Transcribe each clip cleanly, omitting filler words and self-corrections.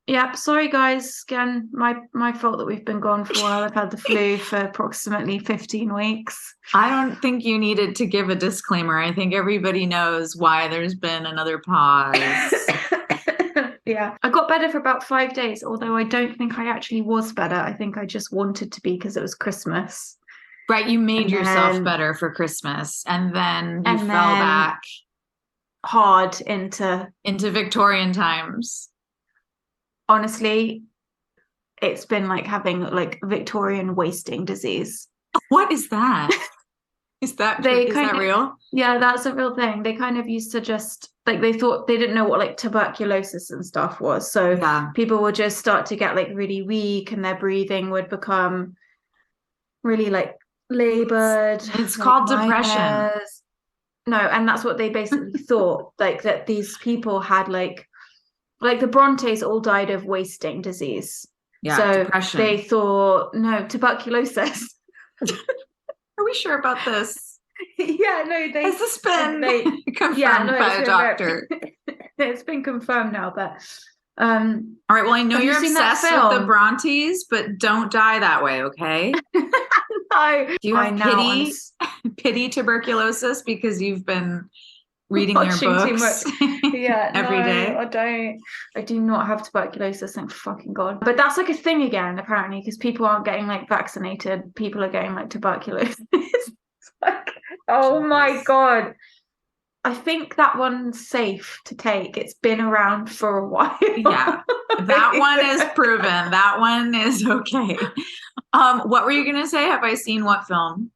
Yeah, sorry guys. Again, my fault that we've been gone for a while. I've had the flu for approximately 15 weeks. I don't think you needed to give a disclaimer. I think everybody knows why there's been another pause. Yeah, I got better for about 5 days, although I don't think I actually was better. I think I just wanted to be because it was Christmas. Right, you made And yourself then better for Christmas and then you and fell then back hard into, into Victorian times. honestly, it's been like having like Victorian wasting disease. What is that? Is that true? They Is kind that of, real? yeah, that's a real thing. They kind of used to just like they thought they didn't know what like tuberculosis and stuff was. So Yeah. people would just start to get like really weak and their breathing would become really like labored, It's like called depression. nightmares. No, and that's what they basically thought, like that these people had like the Brontes all died of wasting disease. Yeah, So they depression. thought, no, tuberculosis. Are we sure about this? Yeah, no, Has this been they yeah, no, confirmed by it's a been very doctor? it's been confirmed now, but All right, well, I know have you you're seen that obsessed with the film? Brontes, but don't die that way, okay? No, Do you I have now pity, pity tuberculosis because you've been reading their watching too much. books Yeah, no, every day? I don't. I do not have tuberculosis, thank fucking God. But that's like a thing again, apparently, because people aren't getting like vaccinated. People are getting like tuberculosis. It's like, oh my Jesus. God. I think that one's safe to take. It's been around for a Yeah, while. that one is proven. That one is okay. What were you gonna say? Have I seen what film?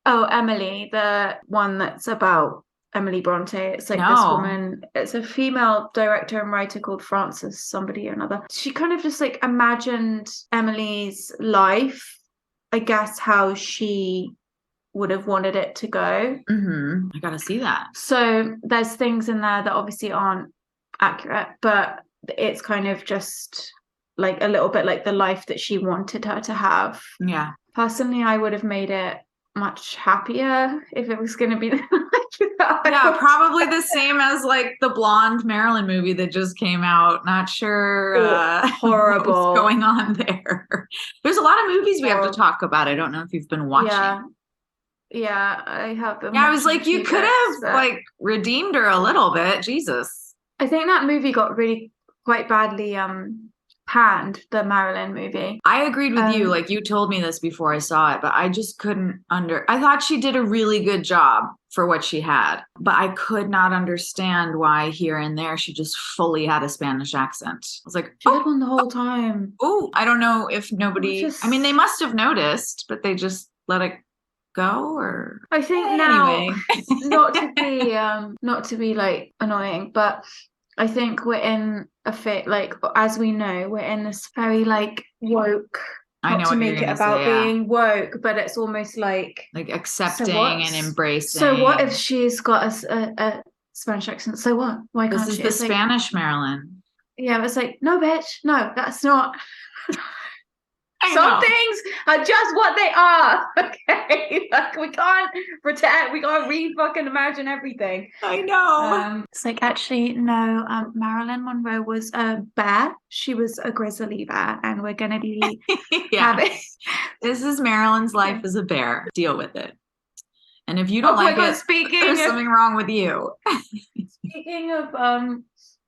Oh, Emily, the one that's about Emily Bronte. It's like this No. woman, it's a female director and writer called Frances, somebody or another. She kind of just like imagined Emily's life, I guess, how she would have wanted it to go. I gotta see that. So there's things in there that obviously aren't accurate, but it's kind of just like a little bit like the life that she wanted her to have. Yeah. Personally, I would have made it much happier if it was going to be like Yeah, that. probably the same as like the blonde Marilyn movie that just came out. Not sure Or what was horrible. going on there. There's a lot of movies we have to Or talk about. I don't know if you've been watching. yeah, yeah, I have been Yeah, I was watching a like, you few could bits, have but like redeemed her a little bit. Jesus. I think that movie got really quite badly panned, the Marilyn movie. I agreed with you. Um Like you told me this before I saw it, but I just couldn't I thought she did a really good job for what she had, but I could not understand why here and there she just fully had a Spanish accent. I was like, she had one the whole time. oh, I don't know if It was nobody, I mean, they just must have noticed, but they just let it go or I think now anyway. not to be like annoying, but I think we're in a fit like as we know, we're in this very like woke, I not know to what you're make it gonna say. about Yeah. being woke, but it's almost like Like so accepting what? and So what if embracing. she's got a Spanish accent? So what? Why This can't is she? the It's like, Spanish Marilyn. yeah, it's like, no, bitch, no, that's not. I Some know. things are just what they are. Okay. Like we can't pretend, we can't re-fucking imagine everything. I know. It's like actually no, Marilyn Monroe was a bear. She was a grizzly bear, and we're gonna be Yeah. having This is Marilyn's life as a bear. Deal with it. And if you don't oh my like god, it, there's something wrong with you. speaking of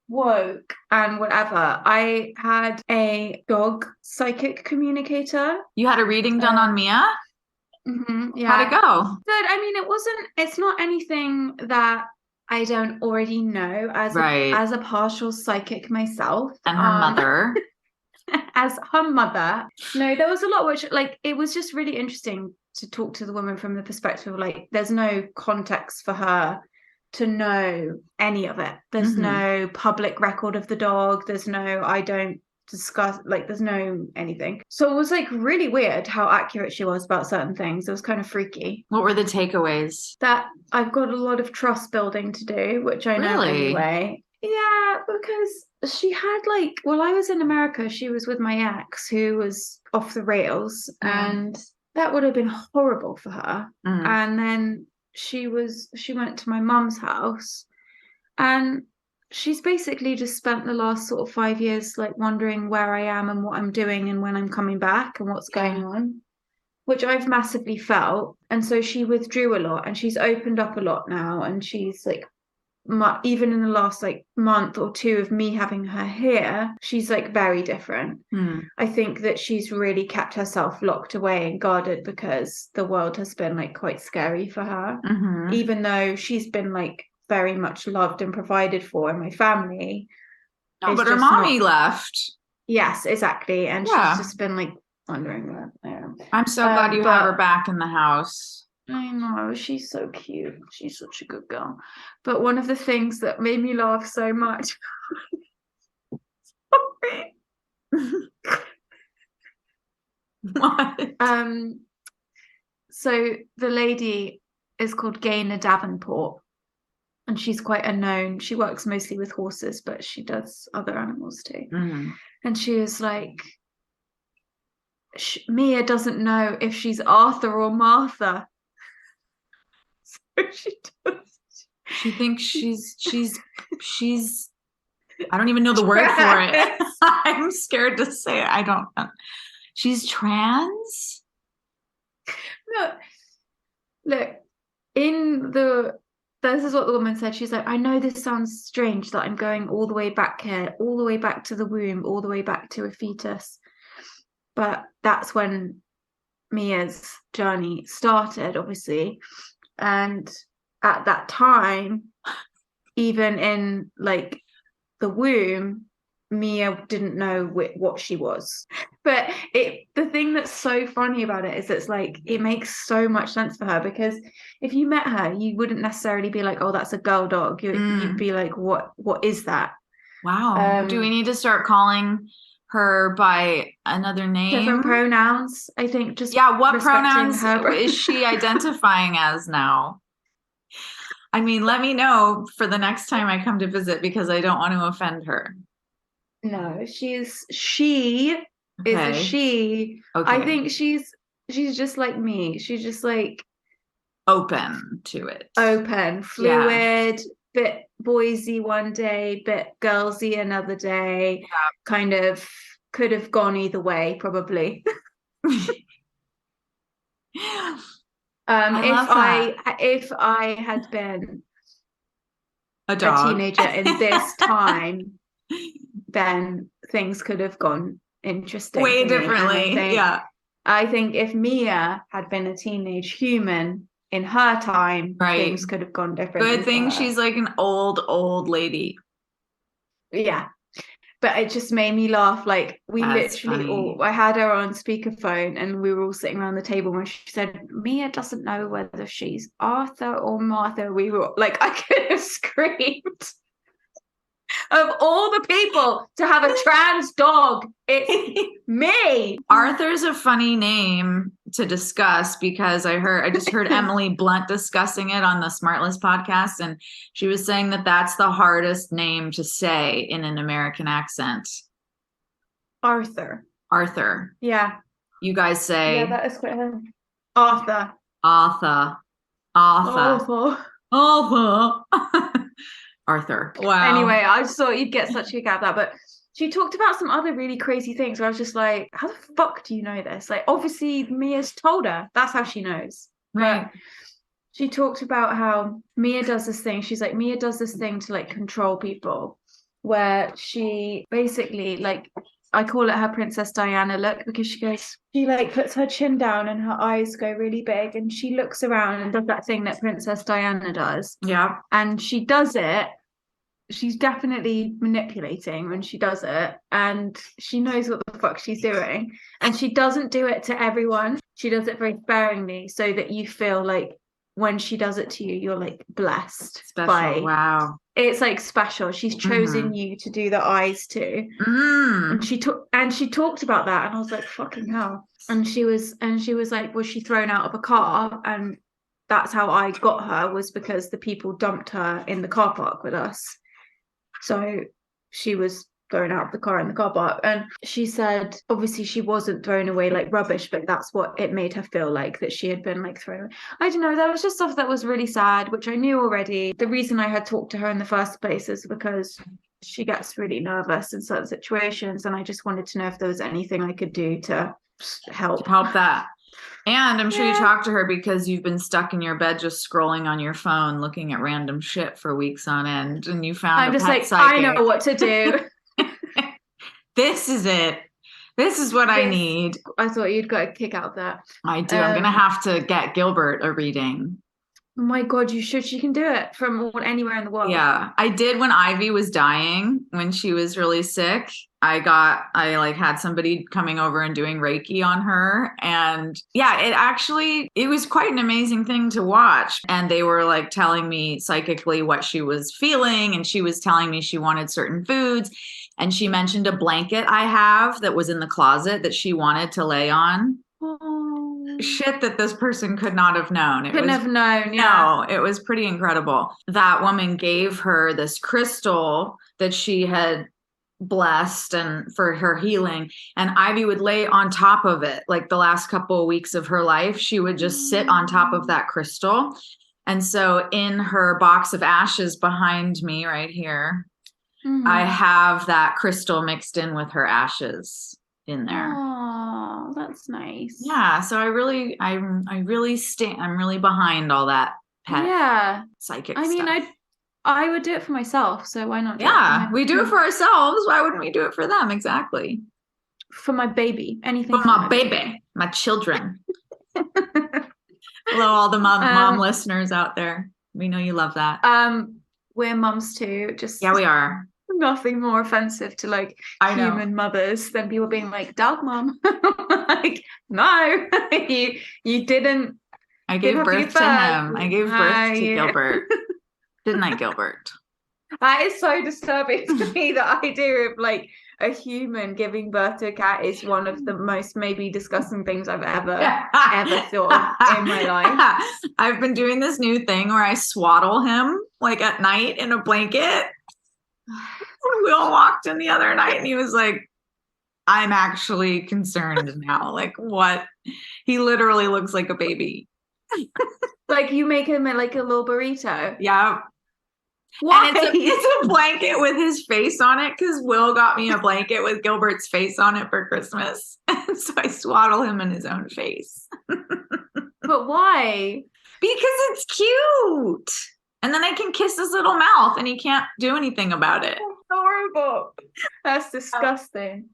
woke and whatever, I had a dog psychic communicator. You had a reading done on Um Mia? How'd it yeah. go? But I mean, it's not anything that I don't already know Right. as a partial psychic myself. And her mother. As her mother. No, there was a lot which like it was just really interesting to talk to the woman from the perspective of like there's no context for her to know any of it. There's Hmm. no public record of the dog. There's no I don't discuss like there's no anything. So it was like really weird how accurate she was about certain things. It was kind of freaky. What were the takeaways? That I've got a lot of trust building to do, which I know Really? anyway. Yeah, because she had like, well, I was in America, she was with my ex who was off the rails, Yeah. and that would have been horrible for her. Mm. And then she went to my mum's house, and she's basically just spent the last sort of 5 years like wondering where I am and what I'm doing and when I'm coming back and what's going on, which I've massively felt. And so she withdrew a lot, and she's opened up a lot now, and she's like, even in the last like month or two of me having her here, she's like very different. I think that she's really kept herself locked away and guarded because the world has been like quite scary for her. Even though she's been like very much loved and provided for in my family. No, but her mommy left. Yes, exactly. And she's just been like wondering where I am. I'm so glad you have her back in the house. I know, she's so cute. She's such a good girl. But one of the things that made me laugh so much. What? So the lady is called Gaynor Davenport, and she's quite a known. She works mostly with horses, but she does other animals too. And she was like, Mia doesn't know if she's Arthur or Martha. So she does. She thinks she's I don't even know the word for it. I'm scared to say it. I don't know. She's trans? Look, this is what the woman said. She's like, I know this sounds strange that I'm going all the way back here, all the way back to the womb, all the way back to a fetus. But that's when Mia's journey started, obviously. And at that time, even in like the womb, Mia didn't know what she was. But the thing that's so funny about it is it's like it makes so much sense for her, because if you met her, you wouldn't necessarily be like, oh, that's a girl dog. You'd be like, what is that? Wow. Do we need to start calling her by another name? Different pronouns, I think. Just what pronouns is she identifying as now? I mean, let me know for the next time I come to visit, because I don't want to offend her. No, she is a she. Okay. I think she's just like me. She's just like open to it. Open, fluid, bit boysy one day, bit girlsy another day. Kind of could have gone either way, probably. If I had been a teenager in this time, then things could have gone interesting. Way differently. I think if Mia had been a teenage human in her time, things could have gone differently. Good thing she's like an old lady. Yeah. But it just made me laugh. Like I had her on speakerphone and we were all sitting around the table when she said, Mia doesn't know whether she's Arthur or Martha. We were like, I could have screamed. Of all the people to have a trans dog, it's me. Arthur's a funny name to discuss, because I just heard Emily Blunt discussing it on the Smartless podcast, and she was saying that that's the hardest name to say in an American accent. Arthur. Yeah. You guys say. Yeah, that is quite hard. Arthur. Arthur. Wow. Anyway, I just thought you'd get such a kick out of that. But she talked about some other really crazy things where I was just like, how the fuck do you know this? Like, obviously Mia's told her. That's how she knows. Right. But she talked about how Mia does this thing. She's like, Mia does this thing to like control people, where she basically, like, I call it her Princess Diana look, because she like puts her chin down and her eyes go really big, and she looks around and does that thing that Princess Diana does. Yeah. And she does it. She's definitely manipulating when she does it, and she knows what the fuck she's doing. And she doesn't do it to everyone. She does it very sparingly, so that you feel like when she does it to you, you're like blessed. Special. Wow. It's like special. She's chosen you to do the eyes to. And she talked about that, and I was like, fucking hell. And she was like, was she thrown out of a car? And that's how I got her, was because the people dumped her in the car park with us. So she was thrown out of the car in the car park. And she said, obviously she wasn't thrown away like rubbish, but that's what it made her feel like, that she had been like thrown away. I don't know, there was just stuff that was really sad, which I knew already. The reason I had talked to her in the first place is because she gets really nervous in certain situations, and I just wanted to know if there was anything I could do to help that. And I'm sure you talked to her because you've been stuck in your bed just scrolling on your phone looking at random shit for weeks on end, and you found I'm a just pet like, psychic. I know what to do. This is it. This is what I need. I thought you'd got a kick out of that. I do. I'm gonna have to get Gilbert a reading. Oh my God, you should. She can do it from anywhere in the world. Yeah, I did when Ivy was dying, when she was really sick. I like had somebody coming over and doing Reiki on her. And yeah, it was quite an amazing thing to watch. And they were like telling me psychically what she was feeling. And she was telling me she wanted certain foods. And she mentioned a blanket I have that was in the closet that she wanted to lay on. Oh. Shit that this person could not have known. Couldn't have known, yeah. No, it was pretty incredible. That woman gave her this crystal that she had blessed and for her healing, and Ivy would lay on top of it. Like the last couple of weeks of her life, she would just sit on top of that crystal. And so in her box of ashes behind me right here, I have that crystal mixed in with her ashes in there. Oh, that's nice. Yeah, so I'm really behind all that pet psychic I mean, stuff. I would do it for myself, so why not? Yeah, we do it for ourselves. Why wouldn't we do it for them? Exactly. For my baby, anything for my baby, my children. Hello, all the mom listeners out there. We know you love that. We're mums too. Just we are. Nothing more offensive to like human mothers than people being like, dog mom. Like, no, you didn't. I gave birth to him. I gave birth to Gilbert. Didn't I, Gilbert? That is so disturbing to me. The idea of like a human giving birth to a cat is one of the most maybe disgusting things I've ever thought of in my life. I've been doing this new thing where I swaddle him like at night in a blanket. We all walked in the other night and he was like, I'm actually concerned now. Like, what? He literally looks like a baby. Like you make him like a little burrito. Yeah. Why? And it's a blanket with his face on it because Will got me a blanket with Gilbert's face on it for Christmas. And so I swaddle him in his own face. But why? Because it's cute. And then I can kiss his little mouth and he can't do anything about it. Horrible. That's disgusting.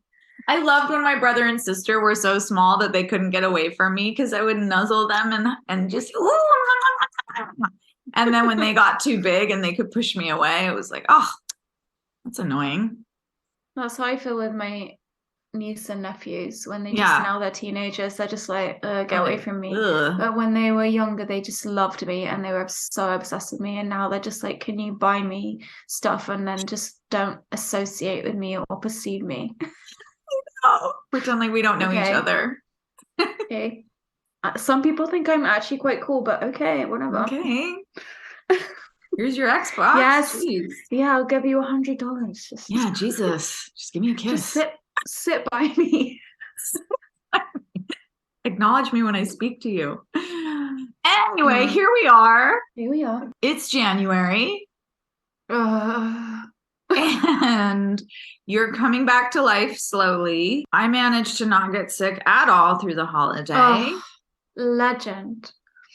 I loved when my brother and sister were so small that they couldn't get away from me because I would nuzzle them and just and then when they got too big and they could push me away, it was like, oh, that's annoying. That's how I feel with my niece and nephews. When they just now they're teenagers, they're just like, get away from me. But when they were younger, they just loved me and they were so obsessed with me. And now they're just like, can you buy me stuff and then just don't associate with me or perceive me? Pretend like we don't know each other. Okay. Some people think I'm actually quite cool, but okay, whatever. Okay. Here's your Xbox. Yes. Jeez. Yeah, I'll give you $100. Jesus. Just give me a kiss. Just sit by me. Acknowledge me when I speak to you. Anyway, here we are. Here we are. It's January. And you're coming back to life slowly. I managed to not get sick at all through the holiday. Oh, legend.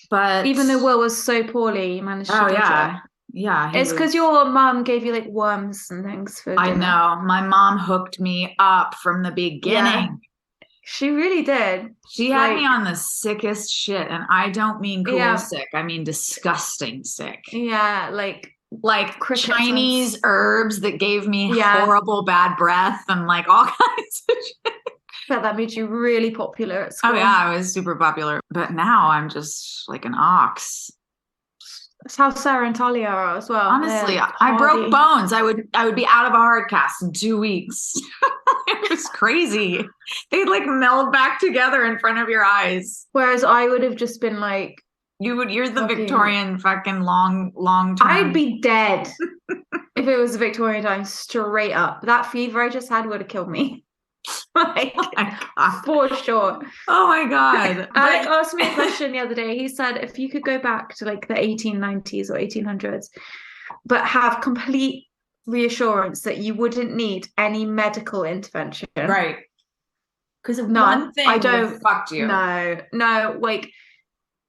But even though Will was so poorly, you managed to dodge it. Yeah. It's because your mom gave you like worms and things for dinner. I know. My mom hooked me up from the beginning. Yeah. She really did. She had me on the sickest shit. And I don't mean cool sick. I mean disgusting sick. Yeah, like Chinese herbs that gave me horrible bad breath and like all kinds of shit. But that made you really popular at school. Oh yeah, I was super popular. But now I'm just like an ox. That's how Sarah and Talia are as well. Honestly, I broke bones. I would be out of a hard cast in 2 weeks. It was crazy. They'd like meld back together in front of your eyes. Whereas I would have just been like You're the Fucking- Victorian fucking long term. I'd be dead if it was Victorian times, straight up. That fever I just had would have killed me. Like, Oh my God. for sure. Oh my God. Alec asked me a question the other day. He said, if you could go back to like the 1890s or 1800s, but have complete reassurance that you wouldn't need any medical intervention. Right. Because of None. one thing I would have don't. fucked you. No. Like,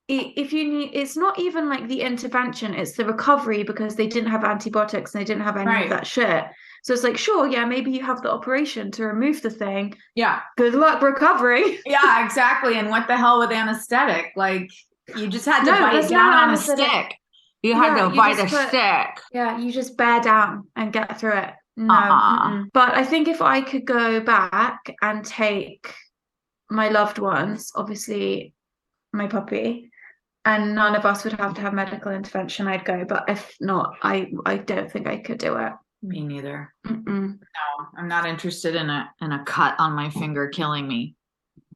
if you need, it's not even like the intervention, it's the recovery, because they didn't have antibiotics and they didn't have any of that shit. So it's like, sure, yeah, maybe you have the operation to remove the thing. Yeah. Good luck recovering. Yeah, exactly. And what the hell with anesthetic? Like, you just had to bite there's down no on a anesthetic. stick. You had Yeah, to you bite just a stick. Yeah, you just bear down and get through it. No. But I think if I could go back and take my loved ones, obviously my puppy, and none of us would have to have medical intervention, I'd go. But if not, I don't think I could do it. Me neither. No, I'm not interested in a cut on my finger killing me.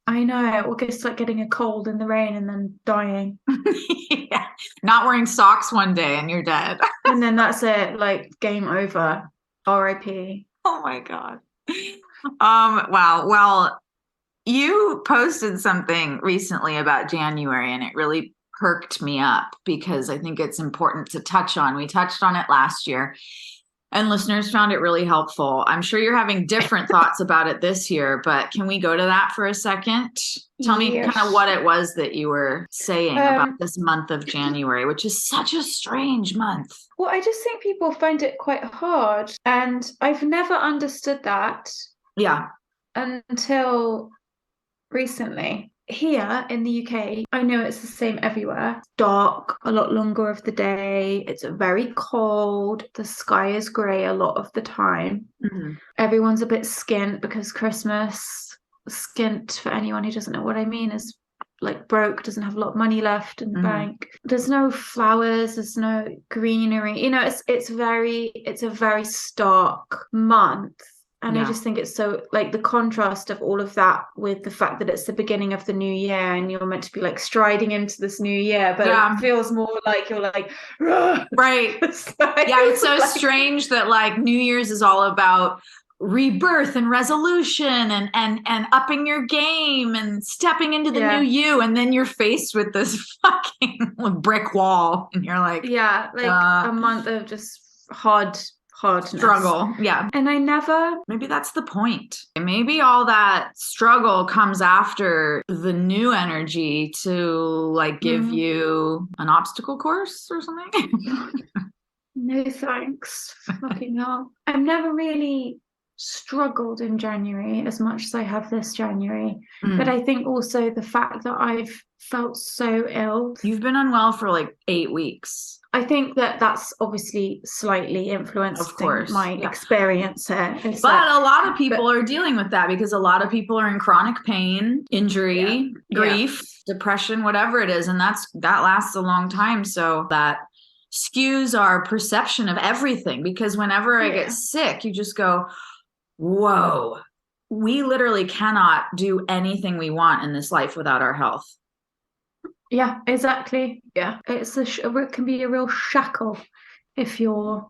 I know. Or just like getting a cold in the rain and then dying. Yeah. Not wearing socks one day and you're dead. And then that's it, like game over. R.I.P. Oh my God. Wow. Well, you posted something recently about January and it really perked me up because I think it's important to touch on. We touched on it last year and listeners found it really helpful. I'm sure you're having different thoughts about it this year, but can we go to that for a second? Tell me kind of what it was that you were saying about this month of January, which is such a strange month. Well, I just think people find it quite hard. And I've never understood that. Yeah. Until recently. Here in the UK, I know it's the same everywhere. It's dark a lot longer of the day. It's very cold. The sky is grey a lot of the time. Mm-hmm. Everyone's a bit skint because Christmas, skint, for anyone who doesn't know what I mean, is like broke, doesn't have a lot of money left in the bank. There's no flowers, there's no greenery. You know, it's a very stark month. And I just think it's so, like, the contrast of all of that with the fact that it's the beginning of the new year and you're meant to be like striding into this new year, but it feels more like you're like, right. It's so like, strange that like New Year's is all about rebirth and resolution and upping your game and stepping into the new you, and then you're faced with this fucking brick wall and you're like, a month of just hardness. Struggle. Yeah. And maybe that's the point. Maybe all that struggle comes after the new energy to like give you an obstacle course or something. No thanks. Fucking hell. I've never really struggled in January as much as I have this January. But I think also the fact that I've felt so ill. You've been unwell for like 8 weeks. I think that's obviously slightly influenced my experience here. But a lot of people are dealing with that because a lot of people are in chronic pain, injury, grief, depression, whatever it is. And that lasts a long time. So that skews our perception of everything, because whenever I get sick, you just go, whoa, we literally cannot do anything we want in this life without our health. Yeah, exactly. Yeah, it can be a real shackle if you're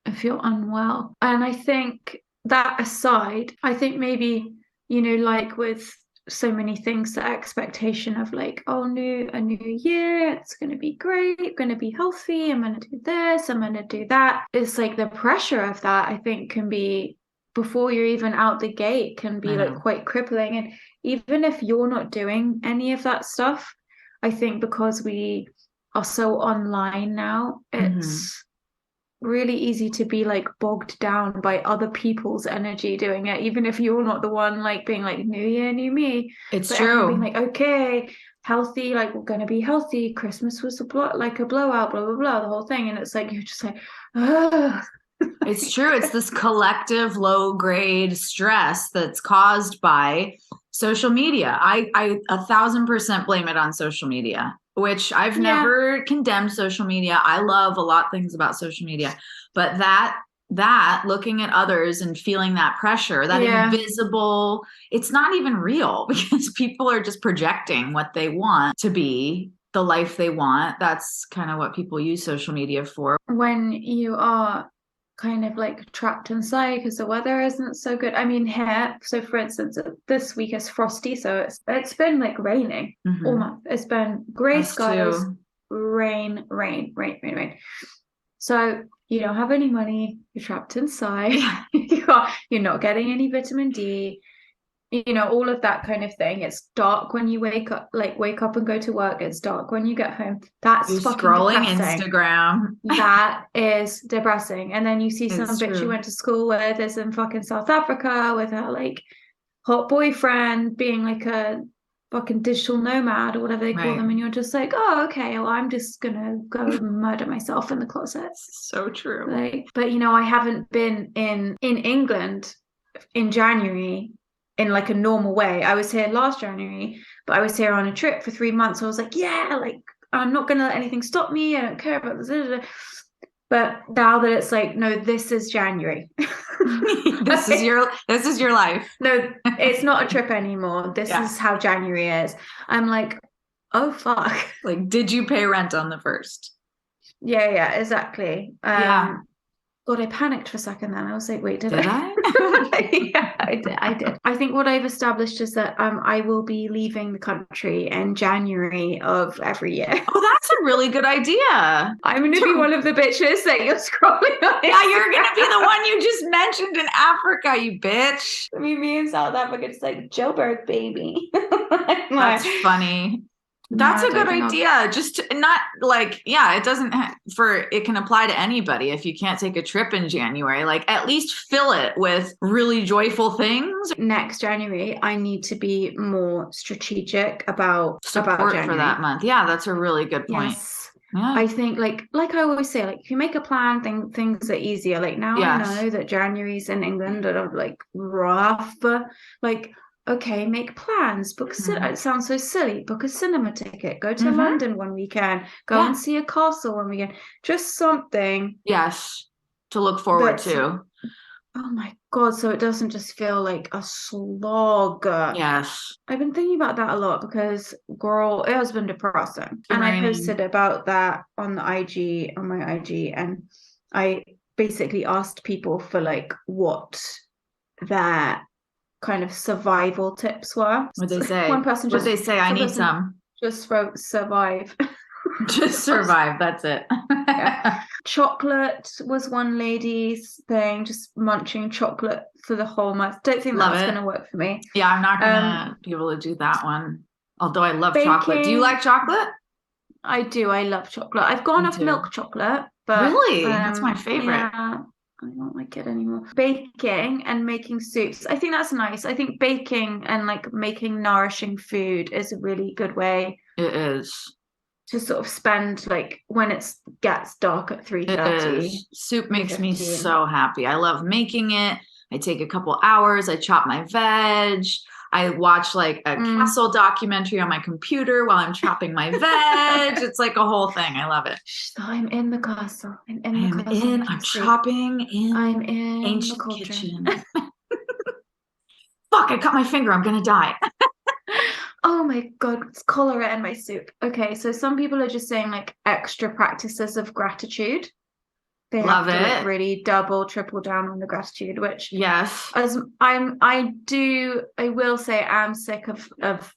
unwell. And I think that aside, I think maybe, you know, like with so many things, the expectation of like, oh, a new year, it's going to be great, I'm going to be healthy, I'm going to do this, I'm going to do that. It's like the pressure of that, I think, can be, before you're even out the gate, can be like quite crippling. And even if you're not doing any of that stuff, I think because we are so online now, it's really easy to be like bogged down by other people's energy doing it, even if you're not the one like being like, new year, new me. It's true. Being like, okay, healthy, like we're going to be healthy. Christmas was a blowout, blah, blah, blah, the whole thing. And it's like, you're just like, ugh. It's true. It's this collective low grade stress that's caused by social media. I 1,000% blame it on social media, which I've never condemned social media. I love a lot of things about social media, but that looking at others and feeling that pressure, that invisible, it's not even real because people are just projecting what they want to be the life they want. That's kind of what people use social media for. When you are kind of like trapped inside because the weather isn't so good. I mean, here, so for instance, this week is frosty, so it's been like raining all month. It's been grey skies, rain. So you don't have any money, you're trapped inside, you're not getting any vitamin D, all of that kind of thing. It's dark when you wake up and go to work. It's dark when you get home. That's you're fucking scrolling depressing. Instagram. That is depressing. And then you see some bitch you went to school with is in fucking South Africa with her like hot boyfriend being like a fucking digital nomad or whatever they call them, and you're just like, oh, okay, well, I'm just gonna go murder myself in the closet. So true. Like, but I haven't been in England in January in like a normal way. I was here last January, but I was here on a trip for 3 months. So I was like, yeah, like I'm not gonna let anything stop me. I don't care about this. But now that it's like, no, this is January. this is your life. No, it's not a trip anymore. This is how January is. I'm like, oh fuck. Like, did you pay rent on the 1st? Yeah, exactly. God, I panicked for a second then. I was like, wait, did I? Yeah, I did. I think what I've established is that I will be leaving the country in January of every year. Oh, that's a really good idea. I'm going to be one of the bitches that you're scrolling on. Yeah, you're going to be the one you just mentioned in Africa, you bitch. I mean, me in South Africa, it's like Joburg, baby. That's funny. That's a good idea. Just not like, it doesn't it can apply to anybody. If you can't take a trip in January, like at least fill it with really joyful things. Next January, I need to be more strategic about support for that month. Yeah, that's a really good point. Yes. Yeah. I think like I always say, like if you make a plan, things are easier. Like now I know that January's in England are like rough, like okay, make plans, it sounds so silly, book a cinema ticket, go to London one weekend, go and see a castle one weekend, just something. Yes, to look forward to. Oh my God, so it doesn't just feel like a slog. Yes. I've been thinking about that a lot because, girl, it has been depressing. And I posted about that on my IG, and I basically asked people for like what their kind of survival tips were. What they say? One person just I need some. Just wrote survive. Just survive. That's it. Chocolate was one lady's thing, just munching chocolate for the whole month. Don't think that's going to work for me. Yeah, I'm not going to be able to do that one. Although I love chocolate. Do you like chocolate? I do. I love chocolate. I've gone off milk chocolate, but really, that's my favorite. Yeah, I don't like it anymore. Baking and making soups. I think that's nice. I think baking and like making nourishing food is a really good way. It is. To sort of spend like when it gets dark at 3:30. Soup makes me so happy. I love making it. I take a couple hours. I chop my veg. I watch like a castle documentary on my computer while I'm chopping my veg. It's like a whole thing. I love it. So I'm in the castle. I'm chopping in. I'm in ancient kitchen. Fuck! I cut my finger. I'm gonna die. Oh my God, it's cholera in my soup. Okay, so some people are just saying like extra practices of gratitude. They love have to it. like, really double, triple down on the gratitude, which as I will say I'm sick of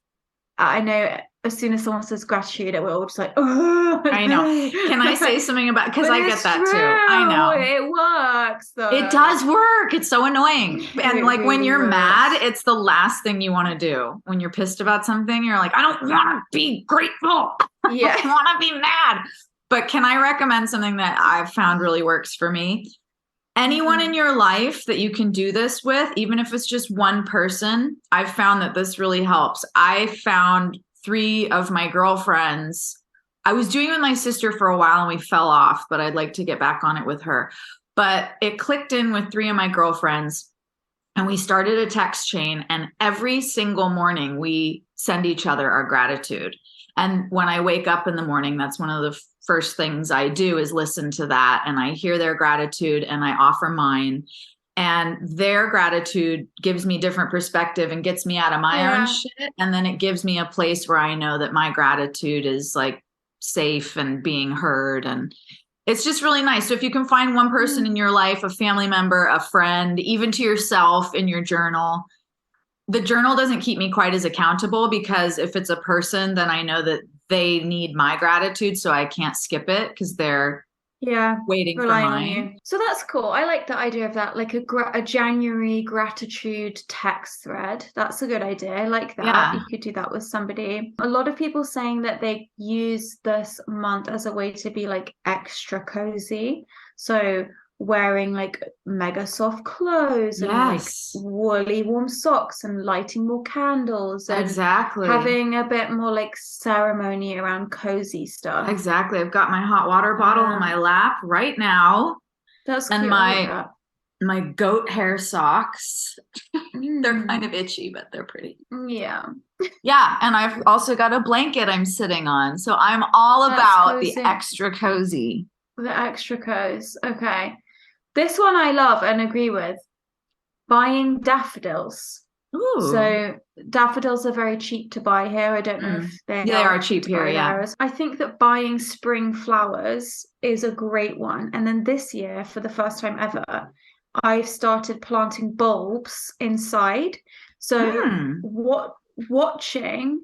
I know as soon as someone says gratitude, it will just like, oh. I know. Can I say something about, because I get that too. I know. It works though. It does work. It's so annoying. And like when you're mad, it's the last thing you want to do. When you're pissed about something, you're like, I don't want to be grateful. Yeah. I want to be mad. But can I recommend something that I've found really works for me? Anyone in your life that you can do this with, even if it's just one person, I've found that this really helps. I found 3 of my girlfriends. I was doing it with my sister for a while and we fell off, but I'd like to get back on it with her. But it clicked in with 3 of my girlfriends and we started a text chain, and every single morning we send each other our gratitude. And when I wake up in the morning, that's one of the first things I do is listen to that. And I hear their gratitude and I offer mine. And their gratitude gives me different perspective and gets me out of my own shit. And then it gives me a place where I know that my gratitude is like safe and being heard. And it's just really nice. So if you can find one person in your life, a family member, a friend, even to yourself in your journal. The journal doesn't keep me quite as accountable because if it's a person, then I know that they need my gratitude. So I can't skip it because they're waiting for relying mine. on you. So that's cool. I like the idea of that, like a January gratitude text thread. That's a good idea. I like that. Yeah. You could do that with somebody. A lot of people saying that they use this month as a way to be like extra cozy. So wearing like mega soft clothes and like woolly warm socks and lighting more candles and having a bit more like ceremony around cozy stuff. Exactly. I've got my hot water bottle on my lap right now. That's and cute. my goat hair socks. They're kind of itchy, but they're pretty. Yeah. Yeah. And I've also got a blanket I'm sitting on. So I'm all about the extra cozy. The extra cozy. Okay. This one I love and agree with. Buying daffodils. Ooh. So daffodils are very cheap to buy here. I don't know if they are cheap here. Yeah. I think that buying spring flowers is a great one. And then this year, for the first time ever, I've started planting bulbs inside. So watching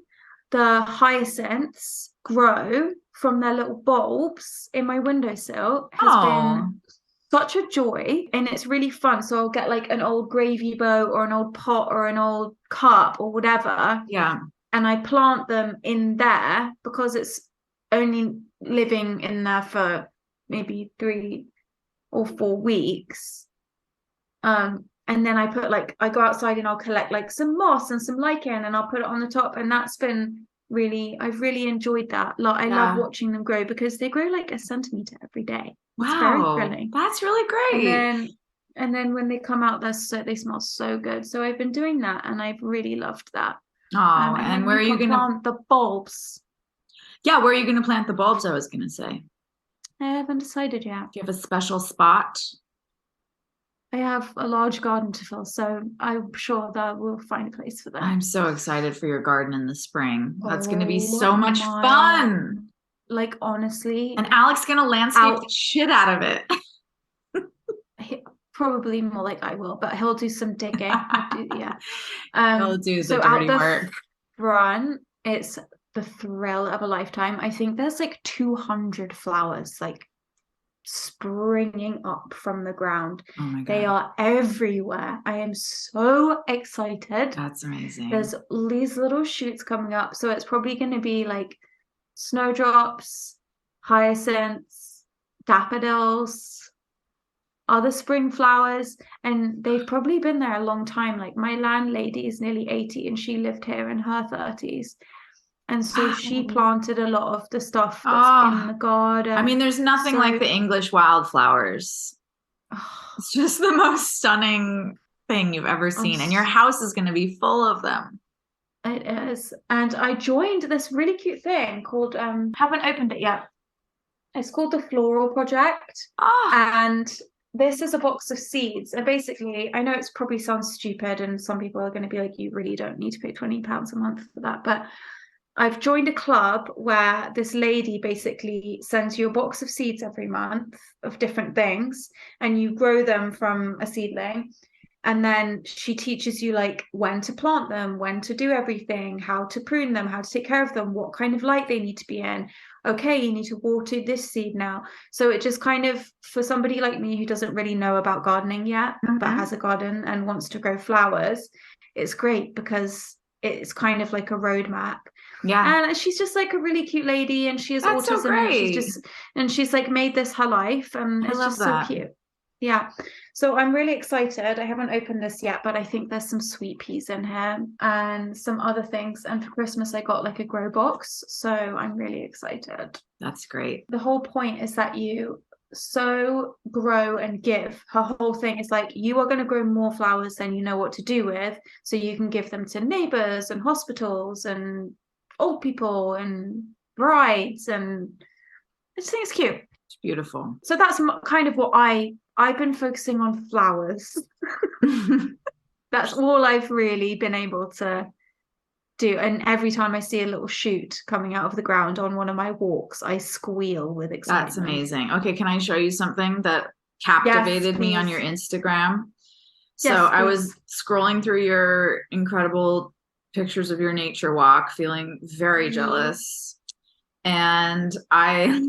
the hyacinths grow from their little bulbs in my windowsill has been such a joy, and it's really fun. So I'll get like an old gravy boat or an old pot or an old cup or whatever. Yeah. And I plant them in there because it's only living in there for maybe 3 or 4 weeks. And then I go outside and I'll collect like some moss and some lichen and I'll put it on the top. And that's been I've really enjoyed that. I love watching them grow because they grow like a centimeter every day. It's very thrilling. That's really great. And then when they come out, they smell so good. So I've been doing that and I've really loved that. And where are you going to plant the bulbs? Yeah, where are you going to plant the bulbs? I was going to say. I haven't decided yet. Do you have a special spot? I have a large garden to fill, so I'm sure that we'll find a place for them. I'm so excited for your garden in the spring. That's going to be so much fun. Like, honestly. And Alex's going to landscape the shit out of it. Probably more like I will, but he'll do some digging. He'll do the dirty work. Front, it's the thrill of a lifetime. I think there's like 200 flowers, like springing up from the ground. Oh my God. They are everywhere. I am so excited. That's amazing. There's these little shoots coming up, so it's probably going to be like snowdrops, hyacinths, daffodils, other spring flowers, and they've probably been there a long time. Like, my landlady is nearly 80 and she lived here in her 30s. And so she planted a lot of the stuff that's in the garden. I mean, there's nothing like the English wildflowers. It's just the most stunning thing you've ever seen. And your house is going to be full of them. It is. And I joined this really cute thing called, haven't opened it yet. It's called the Floral Project. And this is a box of seeds. And basically, I know it's probably sounds stupid and some people are going to be like, you really don't need to pay £20 a month for that. But I've joined a club where this lady basically sends you a box of seeds every month of different things, and you grow them from a seedling. And then she teaches you like when to plant them, when to do everything, how to prune them, how to take care of them, what kind of light they need to be in. Okay, you need to water this seed now. So it just kind of, for somebody like me who doesn't really know about gardening yet, but has a garden and wants to grow flowers, it's great because it's kind of like a roadmap. Yeah. And she's just like a really cute lady, and she has autism. So great. And she's like made this her life, and it's just so cute. Yeah. So I'm really excited. I haven't opened this yet, but I think there's some sweet peas in here and some other things. And for Christmas, I got like a grow box. So I'm really excited. That's great. The whole point is that you sow, grow, and give. Her whole thing is like, you are going to grow more flowers than you know what to do with. So you can give them to neighbors and hospitals and old people and brides. And I just think it's cute. It's beautiful. So that's kind of what I've been focusing on, flowers. That's all I've really been able to do. And every time I see a little shoot coming out of the ground on one of my walks, I squeal with excitement. That's amazing. Okay, can I show you something that captivated me on your Instagram? So yes, I was scrolling through your incredible pictures of your nature walk, feeling very jealous. And I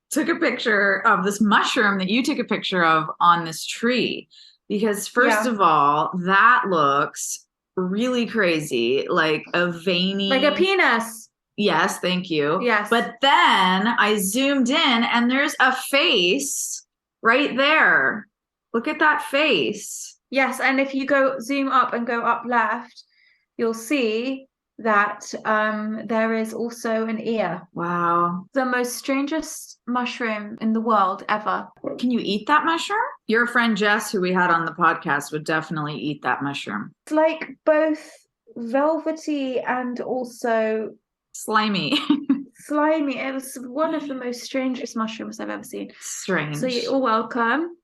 took a picture of this mushroom that you took a picture of on this tree. Because first of all, that looks really crazy, like a veiny, like a penis. Yes, thank you. Yes. But then I zoomed in and there's a face right there. Look at that face. Yes, and if you zoom up and go up left, you'll see that there is also an ear. Wow. The most strangest mushroom in the world ever. Can you eat that mushroom? Your friend Jess, who we had on the podcast, would definitely eat that mushroom. It's like both velvety and also slimy. Slimy. It was one of the most strangest mushrooms I've ever seen. Strange. So you're all welcome.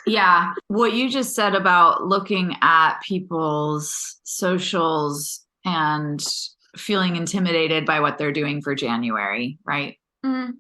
Yeah. What you just said about looking at people's socials and feeling intimidated by what they're doing for January, right? Mm.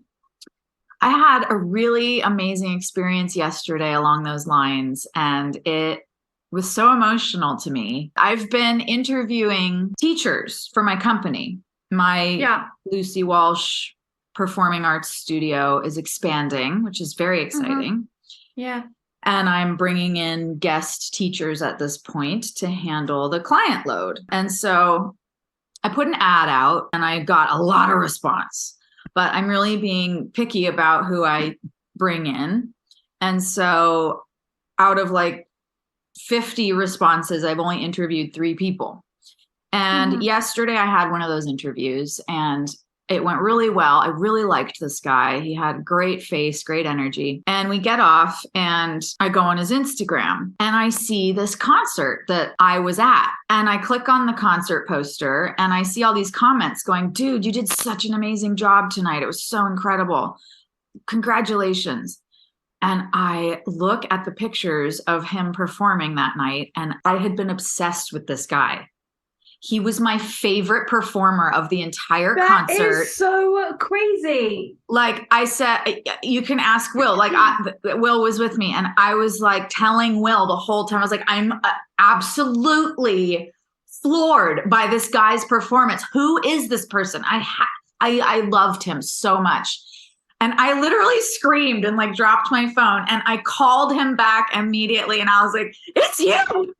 I had a really amazing experience yesterday along those lines, and it was so emotional to me. I've been interviewing teachers for my company. My Lucy Walsh Performing Arts Studio is expanding, which is very exciting. Yeah. And I'm bringing in guest teachers at this point to handle the client load. And so I put an ad out and I got a lot of response, but I'm really being picky about who I bring in. And so out of like 50 responses, I've only interviewed 3 people. And yesterday I had one of those interviews and it went really well. I really liked this guy. He had great face, great energy. And we get off and I go on his Instagram and I see this concert that I was at. And I click on the concert poster and I see all these comments going, dude, you did such an amazing job tonight. It was so incredible. Congratulations. And I look at the pictures of him performing that night and I had been obsessed with this guy. He was my favorite performer of the entire concert. That is so crazy. Like I said, you can ask Will. Like Will was with me, and I was like telling Will the whole time. I was like, I'm absolutely floored by this guy's performance. Who is this person? I loved him so much. And I literally screamed and like dropped my phone, and I called him back immediately, and I was like, "It's you."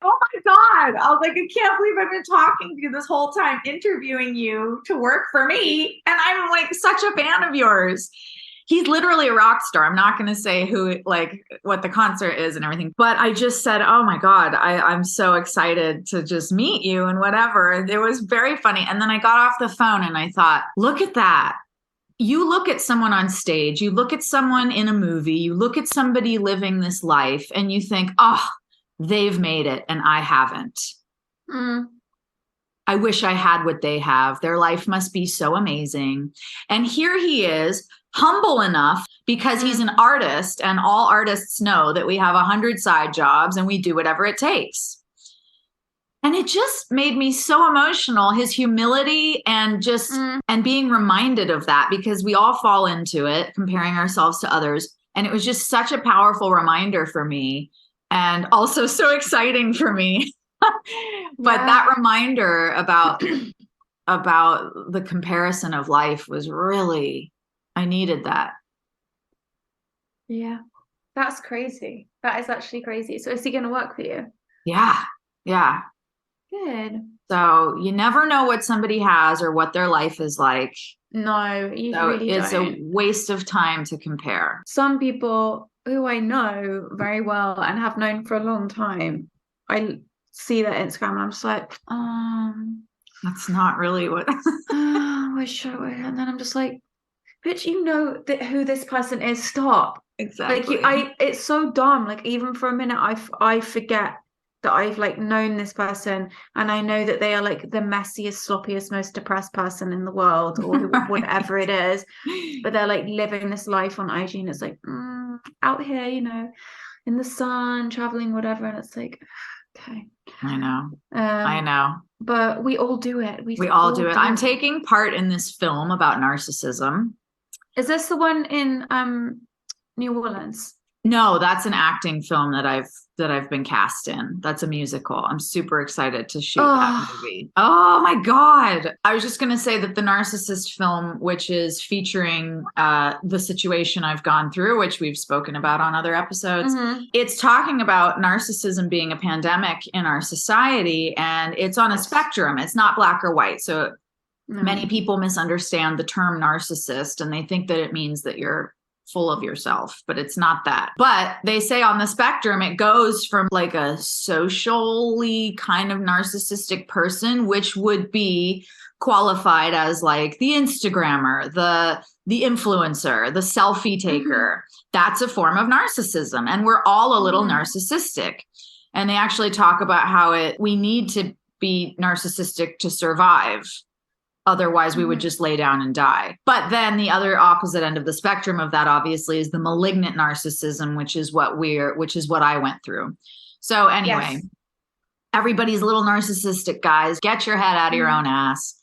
Oh my God. I was like, I can't believe I've been talking to you this whole time, interviewing you to work for me. And I'm like such a fan of yours. He's literally a rock star. I'm not going to say who, like what the concert is and everything, but I just said, oh my God, I'm so excited to just meet you and whatever. It was very funny. And then I got off the phone and I thought, look at that. You look at someone on stage, you look at someone in a movie, you look at somebody living this life and you think, oh, they've made it and I haven't. I wish I had what they have. Their life must be so amazing. And here he is, humble enough because he's an artist, and all artists know that we have 100 side jobs and we do whatever it takes. And it just made me so emotional, his humility and just and being reminded of that, because we all fall into it, comparing ourselves to others. And it was just such a powerful reminder for me. And also so exciting for me. But that reminder about the comparison of life was really, I needed that. Yeah, that's crazy. That is actually crazy. So is he going to work for you? Yeah. Yeah. Good. So you never know what somebody has or what their life is like. No, you really don't. It's a waste of time to compare. Some people who I know very well and have known for a long time, I see their Instagram and I'm just like, that's not really what wish I would. And then I'm just like, bitch, you know who this person is. Stop. Exactly. Like it's so dumb. Like even for a minute, I forget that I've like known this person and I know that they are like the messiest, sloppiest, most depressed person in the world, or whatever it is, but they're like living this life on IG and it's like out here, you know, in the sun, traveling, whatever, and it's like, okay. I know. but we all do it. We all do it. I'm taking part in this film about narcissism. Is this the one in New Orleans? No, that's an acting film that I've been cast in. That's a musical. I'm super excited to shoot that movie. Oh my God. I was just going to say that the Narcissist film, which is featuring the situation I've gone through, which we've spoken about on other episodes, it's talking about narcissism being a pandemic in our society, and it's on a spectrum. It's not black or white. So many people misunderstand the term narcissist, and they think that it means that you're full of yourself, but it's not that. But they say on the spectrum, it goes from like a socially kind of narcissistic person, which would be qualified as like the Instagrammer, the influencer, the selfie taker. That's a form of narcissism. And we're all a little narcissistic. And they actually talk about how we need to be narcissistic to survive. Otherwise, we would just lay down and die. But then the other opposite end of the spectrum of that, obviously, is the malignant narcissism, which is what I went through. So anyway, everybody's a little narcissistic, guys. Get your head out of your own ass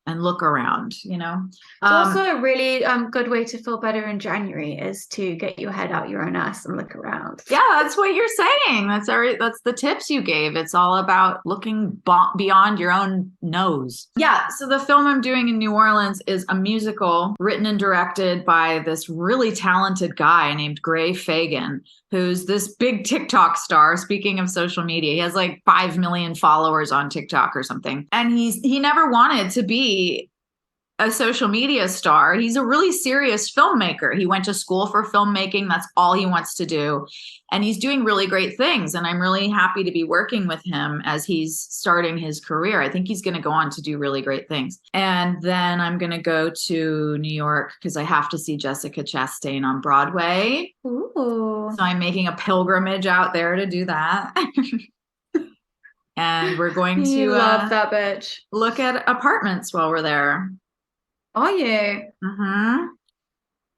and look around, you know. It's also a really good way to feel better in January is to get your head out your own ass and look around. Yeah, that's what you're saying. That's the tips you gave. It's all about looking beyond your own nose. Yeah, so the film I'm doing in New Orleans is a musical written and directed by this really talented guy named Gray Fagan, who's this big TikTok star. Speaking of social media, he has like 5 million followers on TikTok or something. And he never wanted to be a social media star. He's a really serious filmmaker. He went to school for filmmaking. That's all he wants to do. And he's doing really great things. And I'm really happy to be working with him as he's starting his career. I think he's going to go on to do really great things. And then I'm going to go to New York because I have to see Jessica Chastain on Broadway. Ooh. So I'm making a pilgrimage out there to do that. And we're going to love that bitch. Look at apartments while we're there. Are you? Mm-hmm.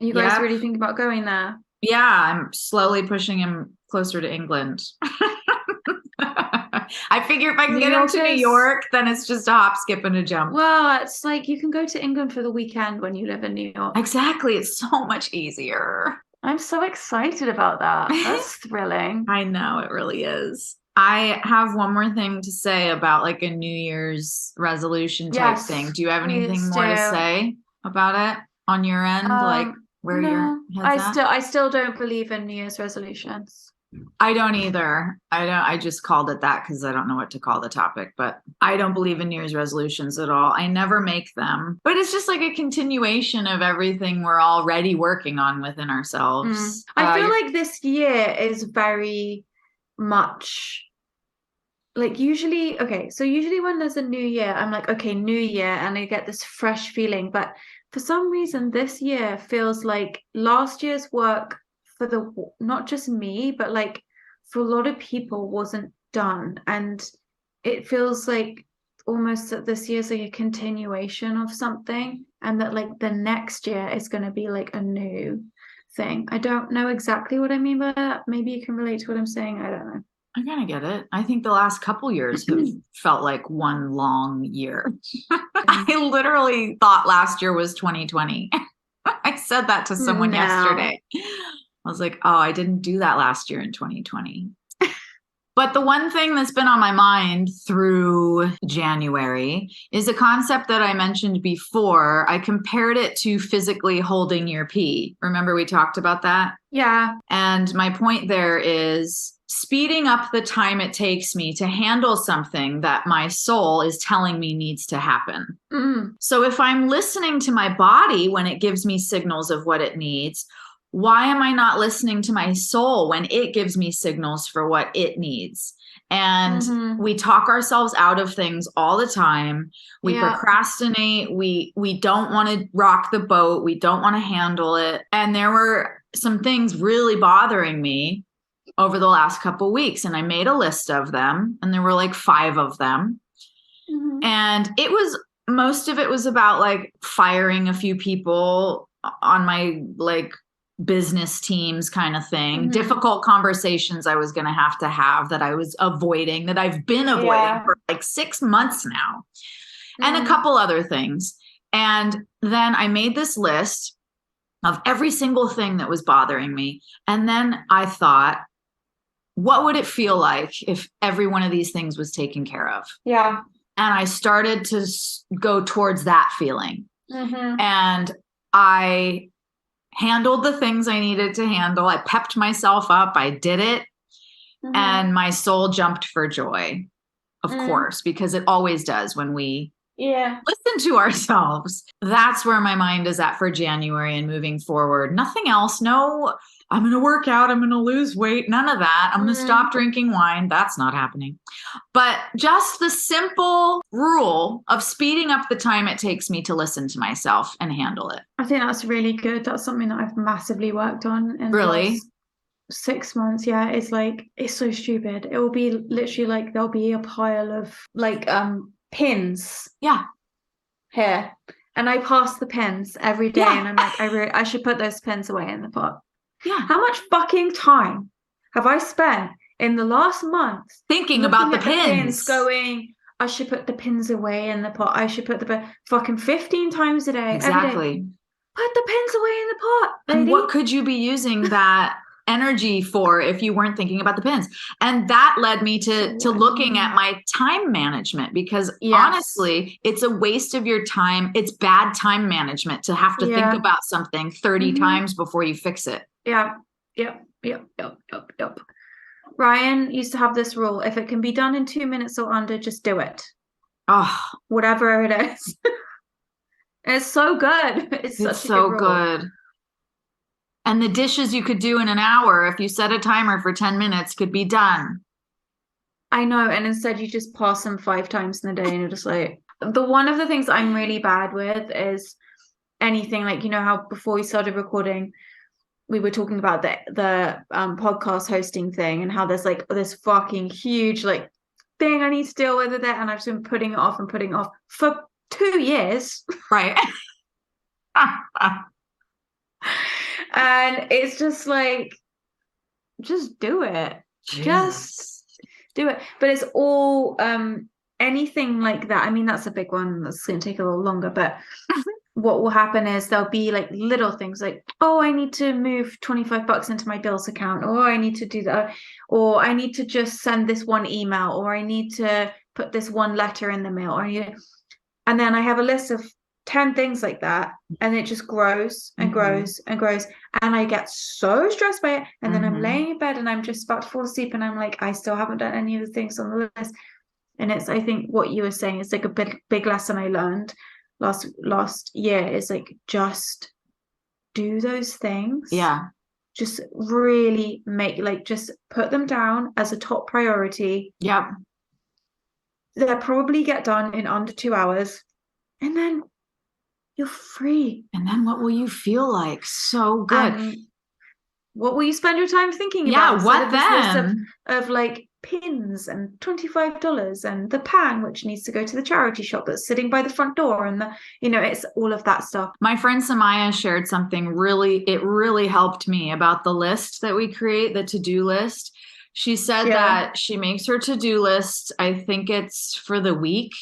You guys really think about going there? Yeah, I'm slowly pushing him closer to England. I figure if I can get him to New York, then it's just a hop, skip, and a jump. Well, it's like you can go to England for the weekend when you live in New York. Exactly. It's so much easier. I'm so excited about that. That's thrilling. I know, it really is. I have one more thing to say about like a New Year's resolution type thing. Do you have anything more to say about it on your end? Like where your head's at? I still don't believe in New Year's resolutions. I don't either. I just called it that because I don't know what to call the topic, but I don't believe in New Year's resolutions at all. I never make them, but it's just like a continuation of everything we're already working on within ourselves. I feel like this year is very much like usually when there's a new year, I'm like, okay, new year, and I get this fresh feeling. But for some reason, this year feels like last year's work for not just me, but like for a lot of people wasn't done. And it feels like almost that this year's like a continuation of something, and that like the next year is going to be like a new thing. I don't know exactly what I mean by that. Maybe you can relate to what I'm saying. I don't know. I kind of get it. I think the last couple years have felt like one long year. I literally thought last year was 2020. I said that to someone yesterday. I was like, oh, I didn't do that last year in 2020. But the one thing that's been on my mind through January is a concept that I mentioned before. I compared it to physically holding your pee. Remember we talked about that? Yeah. And my point there is speeding up the time it takes me to handle something that my soul is telling me needs to happen. So if I'm listening to my body when it gives me signals of what it needs, why am I not listening to my soul when it gives me signals for what it needs? And we talk ourselves out of things all the time. We procrastinate. We don't want to rock the boat. We don't want to handle it. And there were some things really bothering me over the last couple of weeks. And I made a list of them, and there were like 5 of them. And most of it was about like firing a few people on my like business teams kind of thing, Mhm. difficult conversations I was going to have that I was avoiding, that I've been avoiding Yeah. for like 6 months now, and a Mhm. couple other things. And then I made this list of every single thing that was bothering me. And then I thought, what would it feel like if every one of these things was taken care of? Yeah. And I started to go towards that feeling. Mhm. And I handled the things I needed to handle. I pepped myself up. I did it. Mhm. And my soul jumped for joy, of course, because it always does when we listen to ourselves. That's where my mind is at for January and moving forward. Nothing else. No, I'm going to work out. I'm going to lose weight. None of that. I'm going to stop drinking wine. That's not happening. But just the simple rule of speeding up the time it takes me to listen to myself and handle it. I think that's really good. That's something that I've massively worked on in the Really? last 6 months. Yeah, it's like, it's so stupid. It will be literally like there'll be a pile of like pins Yeah. here, and I pass the pins every day, Yeah. and I'm like, I should put those pins away in the pot. Yeah. How much fucking time have I spent in the last month Thinking about the looking at pins, going, I should put the pins away in the pot. I should put the fucking 15 times a day, every day. exactly. Put the pins away in the pot, lady. And what could you be using that energy for if you weren't thinking about the pins? And that led me to looking at my time management, because honestly, it's a waste of your time. It's bad time management to have to think about something 30 times before you fix it. Yep. Ryan used to have this rule: if it can be done in 2 minutes or under, just do it. Oh, whatever it is. It's so good. It's such a so good rule. good. And the dishes you could do in an hour, if you set a timer for 10 minutes, could be done. I know. And instead you just pass them 5 times in the day, and you're just like, one of the things I'm really bad with is anything like, you know how before we started recording, we were talking about the podcast hosting thing, and how there's like this fucking huge like thing I need to deal with it, and I've just been putting it off for 2 years. Right. And it's just like, just do it. Just do it. But it's all anything like that. I mean, that's a big one. That's going to take a little longer. But what will happen is there'll be like little things like, oh, I need to move $25 into my bills account, or I need to do that, or I need to just send this one email, or I need to put this one letter in the mail, and then I have a list of 10 things like that, and it just grows and grows and grows, and I get so stressed by it, and then I'm laying in bed and I'm just about to fall asleep, and I'm like, I still haven't done any of the things on the list. And it's, I think what you were saying is like a big lesson I learned last year is like, just do those things. Just really just put them down as a top priority. They'll probably get done in under 2 hours, and then you're free. And then what will you feel like? So good. What will you spend your time thinking about? What then? Of like pins and $25 and the pan, which needs to go to the charity shop that's sitting by the front door, and it's all of that stuff. My friend Samaya shared something it really helped me about the list that we create, the to-do list. She said that she makes her to-do list, I think it's for the week.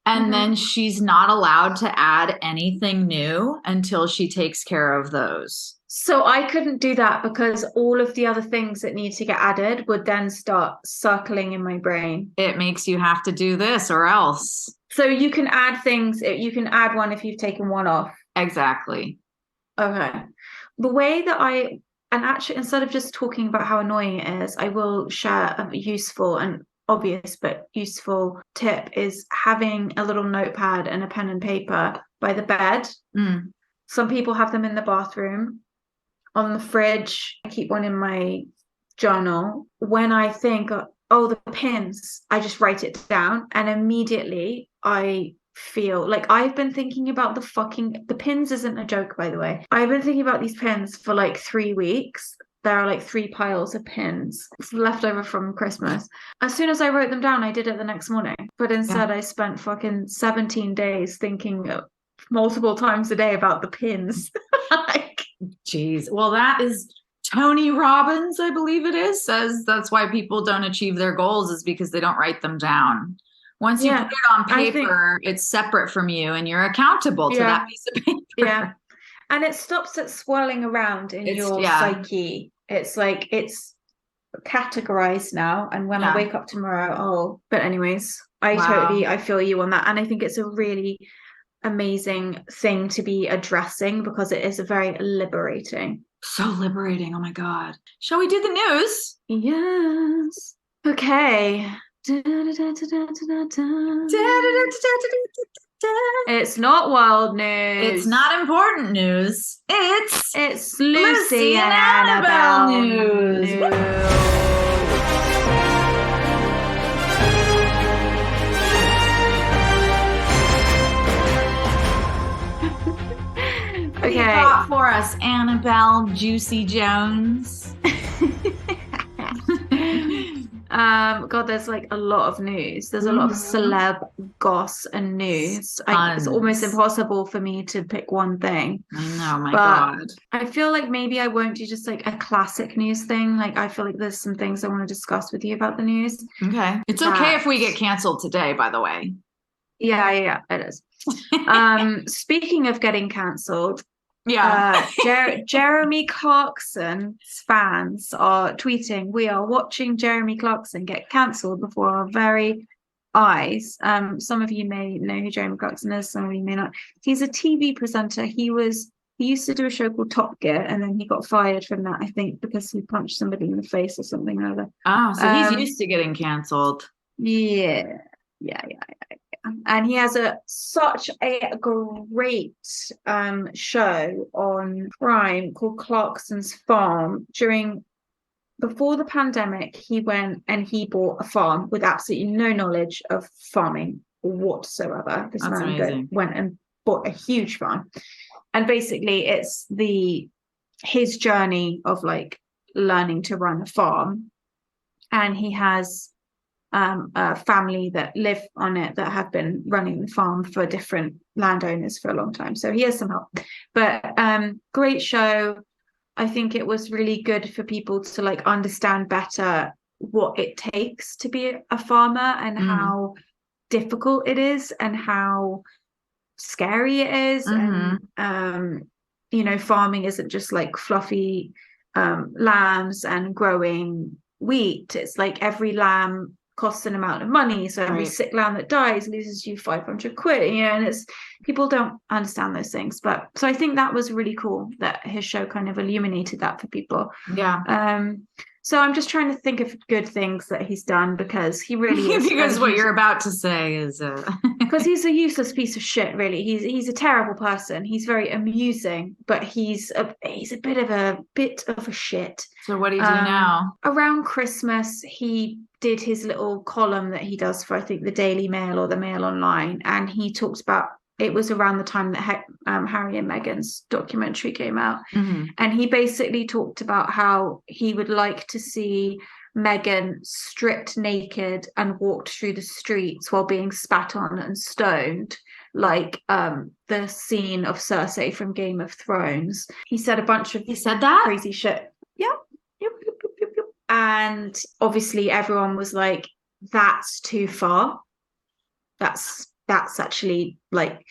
And then she's not allowed to add anything new until she takes care of those. So I couldn't do that, because all of the other things that need to get added would then start circling in my brain. It makes you have to do this or else. So you can add things. You can add one if you've taken one off. Exactly. Okay. The way that and actually, instead of just talking about how annoying it is, I will share a useful and obvious but useful tip, is having a little notepad and a pen and paper by the bed. Some people have them in the bathroom, on the fridge. I keep one in my journal. When I think, oh, the pins, I just write it down, and immediately I feel like I've been thinking about the pins. Isn't a joke, by the way. I've been thinking about these pins for like 3 weeks. There are like 3 piles of pins left over from Christmas. As soon as I wrote them down, I did it the next morning. But instead, I spent fucking 17 days thinking multiple times a day about the pins. Like, Jeez. Well, that is Tony Robbins, I believe it is, says that's why people don't achieve their goals is because they don't write them down. Once you put it on paper, it's separate from you and you're accountable to that piece of paper. Yeah. And it stops it swirling around in your psyche. It's like it's categorized now. And when I wake up tomorrow, but anyways, I feel you on that. And I think it's a really amazing thing to be addressing because it is a very liberating. So liberating. Oh my God. Shall we do the news? Yes. Okay. It's not wild news. It's not important news. It's Lucy and Annabelle news. Okay. You brought for us Annabelle Juicy Jones. God, there's like a lot of news. There's a lot of celeb goss and news. It's almost impossible for me to pick one thing. I know, my God. I feel like maybe I won't do just like a classic news thing. Like I feel like there's some things I want to discuss with you about the news. Okay. It's okay if we get canceled today, by the way. Yeah, it is. Speaking of getting cancelled, Jeremy Clarkson's fans are tweeting, "We are watching Jeremy Clarkson get cancelled before our very eyes." Some of you may know who Jeremy Clarkson is, some of you may not. He's a TV presenter. He used to do a show called Top Gear, and then he got fired from that, I think, because he punched somebody in the face or something or other. Oh, so he's used to getting cancelled. Yeah. And he has such a great show on Prime called Clarkson's Farm. Before the pandemic, he went and he bought a farm with absolutely no knowledge of farming whatsoever. This man went and bought a huge farm, and basically it's his journey of like learning to run a farm, and he has a family that live on it that have been running the farm for different landowners for a long time. So he has some help. But great show. I think it was really good for people to like understand better what it takes to be a farmer and how difficult it is and how scary it is. And farming isn't just like fluffy lambs and growing wheat. It's like every lamb costs an amount of money, so every sick lamb that dies loses you 500 quid, and it's people don't understand those things. But so I think that was really cool that his show kind of illuminated that for people. So I'm just trying to think of good things that he's done, because he really is. Because what you're about to say is because he's a useless piece of shit, really. He's a terrible person. He's very amusing, but he's a bit of a shit. So what do you do now? Around Christmas, he did his little column that he does for, I think, the Daily Mail or the Mail Online, and he talked about, it was around the time that Harry and Meghan's documentary came out. And he basically talked about how he would like to see Meghan stripped naked and walked through the streets while being spat on and stoned, like the scene of Cersei from Game of Thrones. He said a bunch of crazy shit. Yep. And obviously everyone was like, that's too far. That's actually like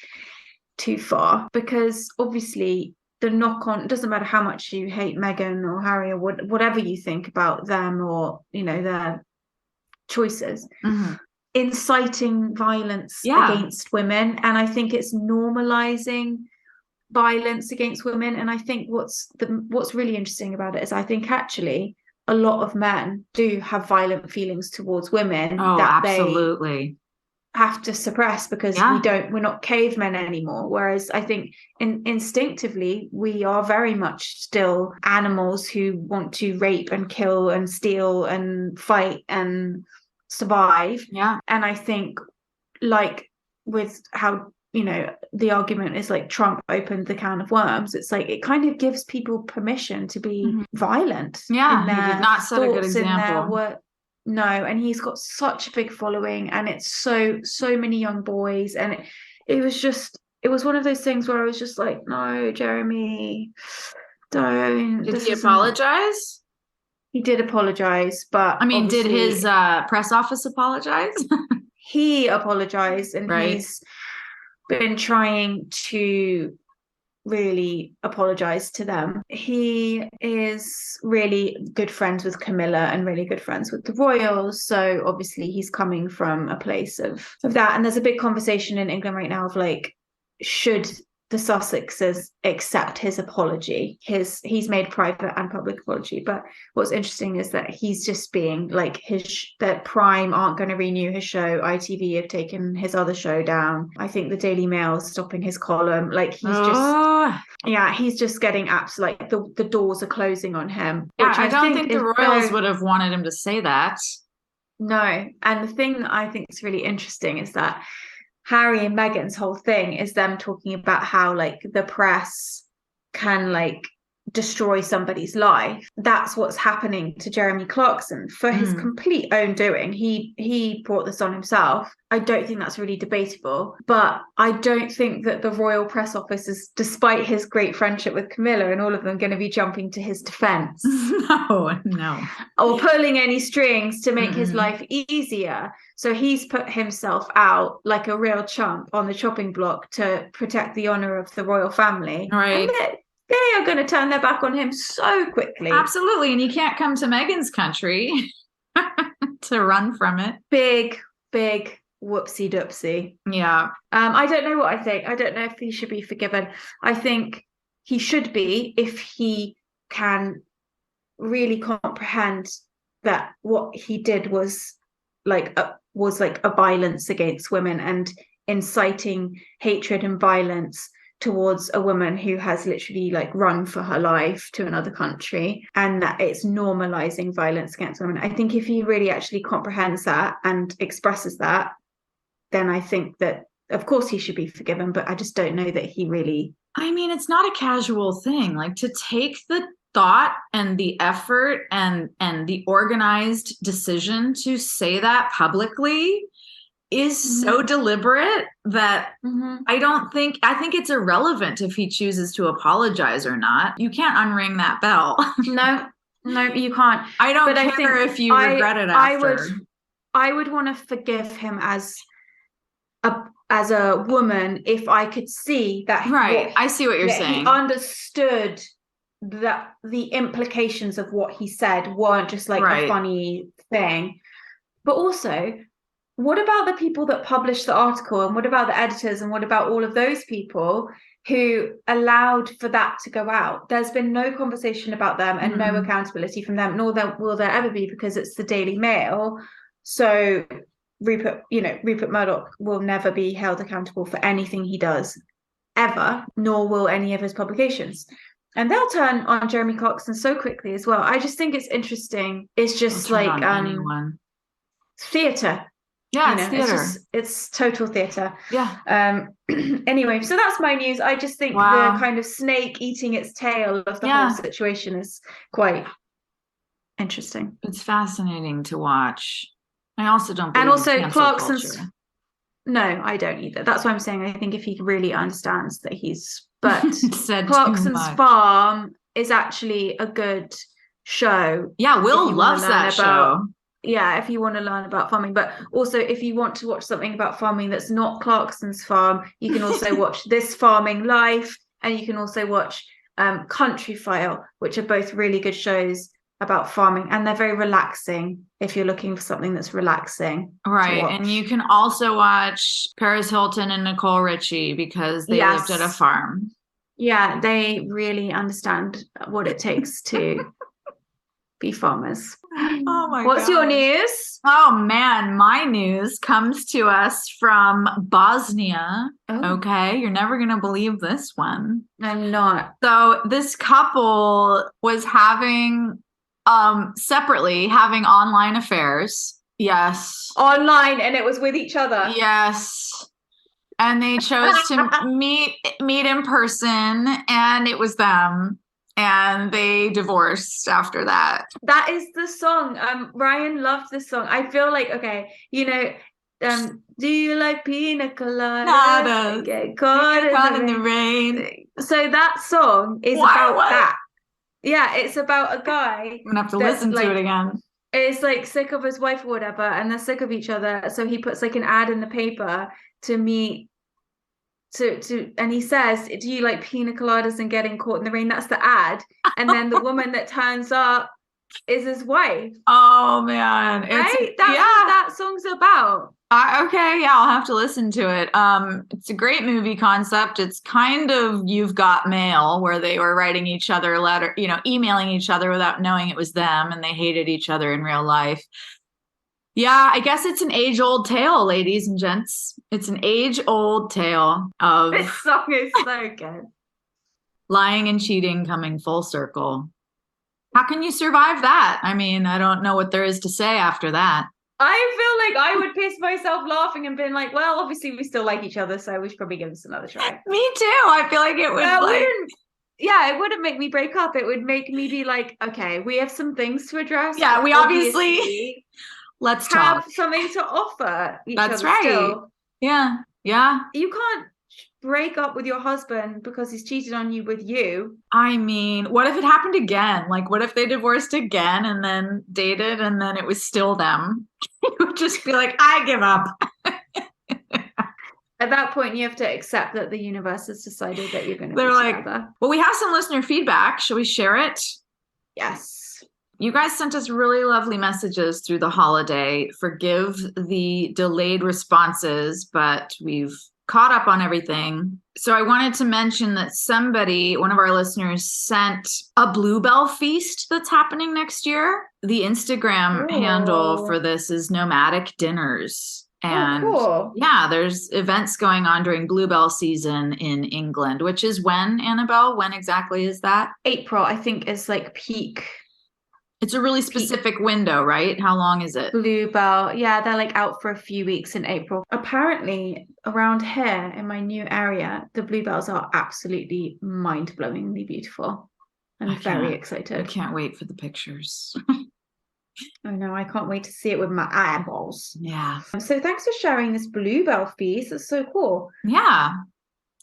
too far, because obviously the knock on, it doesn't matter how much you hate Meghan or Harry or whatever you think about them or their choices, inciting violence against women. And I think it's normalizing violence against women. And I think what's really interesting about it is I think actually a lot of men do have violent feelings towards women that absolutely they have to suppress, because we're not cavemen anymore. Whereas I think instinctively we are very much still animals who want to rape and kill and steal and fight and survive. And I think, like with how the argument is like Trump opened the can of worms, it's like it kind of gives people permission to be violent. He did not set a good example. No, and he's got such a big following, and it's so many young boys, and it was one of those things where I was just like, no, Jeremy, don't. Did he apologize? He did apologize, but I mean, did his press office apologize? He apologized, and Right. he's been trying to really apologize to them. He is really good friends with Camilla and really good friends with the royals, so obviously he's coming from a place of that. And there's a big conversation in England right now of like, should the Sussexes accept his apology? He's made private and public apology, but what's interesting is that he's just being like, that Prime aren't going to renew his show. ITV have taken his other show down. I think the Daily Mail is stopping his column. Like he's just getting absolutely, like the doors are closing on him. Yeah, I don't think the royals would have wanted him to say that. No, and the thing that I think is really interesting is that Harry and Meghan's whole thing is them talking about how like the press can like destroy somebody's life. That's what's happening to Jeremy Clarkson for his complete own doing. He brought this on himself. I don't think that's really debatable, but I don't think that the royal press office is, despite his great friendship with Camilla and all of them, going to be jumping to his defense. No. Or pulling any strings to make his life easier. So he's put himself out like a real chump on the chopping block to protect the honor of the royal family. Right. And they are going to turn their back on him so quickly. Absolutely. And you can't come to Meghan's country to run from it. Big whoopsie doopsie. Yeah. I don't know what I think. I don't know if he should be forgiven. I think he should be, if he can really comprehend that what he did was like a violence against women and inciting hatred and violence towards a woman who has literally like run for her life to another country, and that it's normalizing violence against women. I think if he really actually comprehends that and expresses that, then I think that of course he should be forgiven, but I just don't know that he really. I mean, it's not a casual thing. Like, to take the thought and the effort and the organized decision to say that publicly is so deliberate that I think it's irrelevant if he chooses to apologize or not. You can't unring that bell. No, you can't. I don't care if you regret it after. I would want to forgive him as a woman if I could see that. Right. I see what you're saying. He understood that the implications of what he said weren't just like a funny thing. But also, what about the people that published the article, and what about the editors, and what about all of those people who allowed for that to go out? There's been no conversation about them and no accountability from them, nor will there ever be, because it's the Daily Mail. So Rupert Murdoch will never be held accountable for anything he does ever, nor will any of his publications. And they'll turn on Jeremy Clarkson so quickly as well. I just think it's interesting. It's just like theatre. Yeah, it's theater. It's total theater. Yeah. Anyway, so that's my news. I just think the kind of snake eating its tail of the whole situation is quite interesting. It's fascinating to watch. I also don't believe and also in cancel Clarkson's culture. No, I don't either. That's why I'm saying I think if he really understands that but said Clarkson's Farm is actually a good show. Yeah, Will loves that show. Yeah, if you want to learn about farming, but also if you want to watch something about farming that's not Clarkson's Farm, you can also watch This Farming Life, and you can also watch Country File, which are both really good shows about farming, and they're very relaxing if you're looking for something that's relaxing. Right, and you can also watch Paris Hilton and Nicole Richie because they lived at a farm. Yeah, they really understand what it takes to be farmers. Oh my God. What's your news? Oh man, my news comes to us from Bosnia. Oh. Okay, you're never going to believe this one. I'm not. So this couple was separately having online affairs. Yes. Online, and it was with each other. Yes. And they chose to meet in person, and it was them. And they divorced after that. That is the song. Ryan loved this song. I feel like, okay, do you like pina colada? Get caught in the rain. So that song is about that. Yeah, it's about a guy I'm gonna have to that listen to it like again. is like sick of his wife or whatever, and they're sick of each other. So he puts like an ad in the paper to meet and he says, "Do you like pina coladas and getting caught in the rain?" That's the ad. And then the woman that turns up is his wife. Oh man, Right? That's yeah. what that song's about. Okay, yeah, I'll have to listen to it. It's a great movie concept. It's kind of You've Got Mail, where they were writing each other letter, emailing each other without knowing it was them, and they hated each other in real life. Yeah, I guess it's an age-old tale, ladies and gents. It's an age-old tale This of song is so good. lying and cheating coming full circle. How can you survive that? I mean, I don't know what there is to say after that. I feel like I would piss myself laughing and being like, well, obviously we still like each other, so we should probably give this another try. Me too. I feel like it would it wouldn't make me break up. It would make me be like, okay, we have some things to address. Yeah, we obviously let's have talk. something to offer each That's other right. still. Yeah. Yeah. You can't break up with your husband because he's cheated on you with you. I mean, what if it happened again? Like, what if they divorced again and then dated and then it was still them? You would just be like, I give up. At that point, you have to accept that the universe has decided that you're going to They're be like, together. well, we have some listener feedback. Shall we share it? Yes. You guys sent us really lovely messages through the holiday. Forgive the delayed responses, but we've caught up on everything. So I wanted to mention that one of our listeners, sent a bluebell feast that's happening next year. The Instagram handle for this is Nomadic Dinners. And cool. Yeah, there's events going on during bluebell season in England, which is when, Annabelle? When exactly is that? April, I think, is like peak. It's a really specific window, right? How long is it? Bluebell. Yeah, they're like out for a few weeks in April. Apparently, around here in my new area, the bluebells are absolutely mind-blowingly beautiful. I'm very excited. I can't wait for the pictures. Oh no, I can't wait to see it with my eyeballs. Yeah. So thanks for sharing this bluebell feast. It's so cool. Yeah.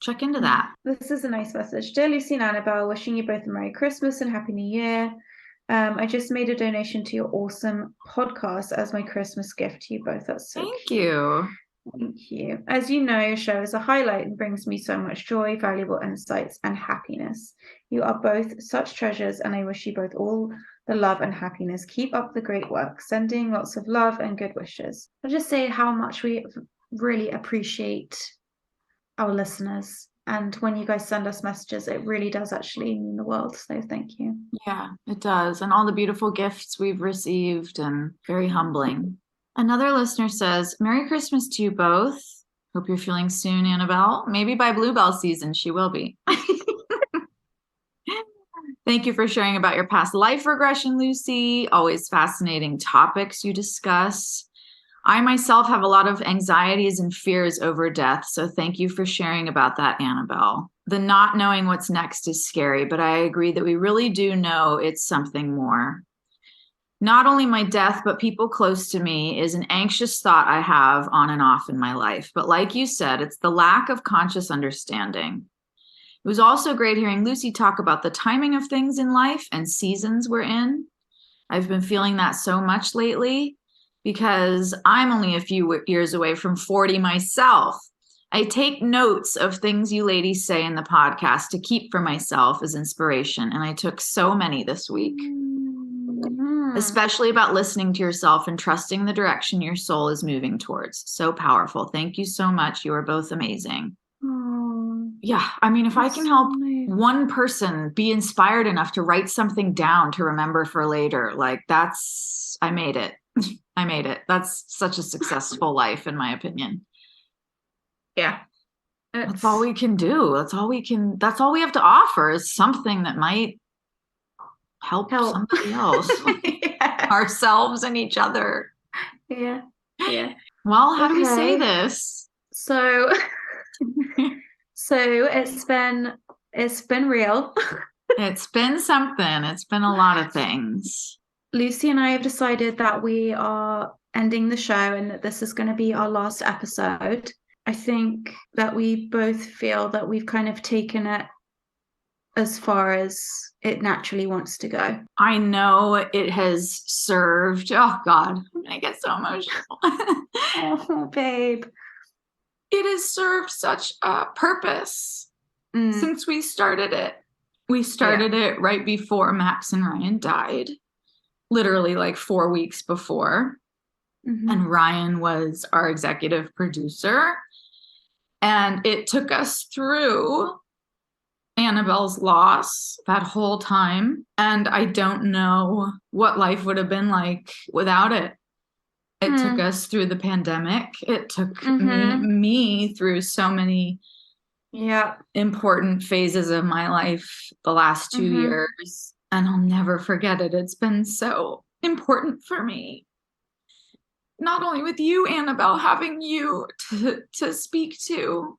Check into that. This is a nice message. Dear Lucy and Annabelle, wishing you both a Merry Christmas and Happy New Year. I just made a donation to your awesome podcast as my Christmas gift to you both. That's so Thank cute. you. Thank you. As you know, your show is a highlight and brings me so much joy, valuable insights, and happiness. You are both such treasures, and I wish you both all the love and happiness. Keep up the great work. Sending lots of love and good wishes. I'll just say how much we really appreciate our listeners. And when you guys send us messages, it really does actually mean the world. So thank you. Yeah, it does. And all the beautiful gifts we've received, and very humbling. Another listener says, Merry Christmas to you both. Hope you're feeling soon, Annabelle. Maybe by bluebell season, she will be. Thank you for sharing about your past life regression, Lucy. Always fascinating topics you discuss. I myself have a lot of anxieties and fears over death, so thank you for sharing about that, Annabelle. The not knowing what's next is scary, but I agree that we really do know it's something more. Not only my death, but people close to me is an anxious thought I have on and off in my life. But like you said, it's the lack of conscious understanding. It was also great hearing Lucy talk about the timing of things in life and seasons we're in. I've been feeling that so much lately because I'm only a few years away from 40 myself. I take notes of things you ladies say in the podcast to keep for myself as inspiration, and I took so many this week. Especially about listening to yourself and trusting the direction your soul is moving towards. So powerful. Thank you so much. You are both amazing. Yeah, I mean, if I can help one person be inspired enough to write something down to remember for later, like I made it. I made it. That's such a successful life, in my opinion. Yeah. That's all we can do. That's all we have to offer is something that might help. Somebody else. Yeah. Ourselves and each other. Yeah. Yeah. Well, how do we say this? So it's been real. It's been something. It's been a lot of things. Lucy and I have decided that we are ending the show and that this is going to be our last episode. I think that we both feel that we've kind of taken it as far as it naturally wants to go. I know it has served. Oh God, I'm gonna get so emotional. Oh, babe. It has served such a purpose since we started it. We started it right before Max and Ryan died, literally like 4 weeks before. And Ryan was our executive producer. And it took us through Annabelle's loss that whole time. And I don't know what life would have been like without it. It took us through the pandemic. It took me through so many important phases of my life the last 2 years. And I'll never forget it. It's been so important for me. Not only with you, Annabelle, having you to speak to,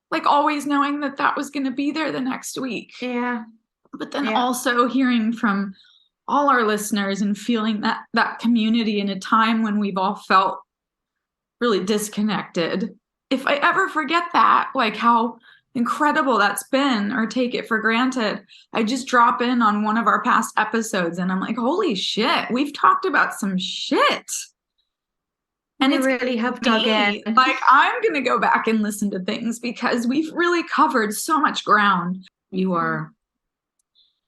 like always knowing that that was going to be there the next week. Yeah. But then also hearing from all our listeners and feeling that community in a time when we've all felt really disconnected. If I ever forget that, like how incredible that's been or take it for granted, I just drop in on one of our past episodes and I'm like, holy shit, we've talked about some shit. And we really have dug in. Like, I'm going to go back and listen to things because we've really covered so much ground. You are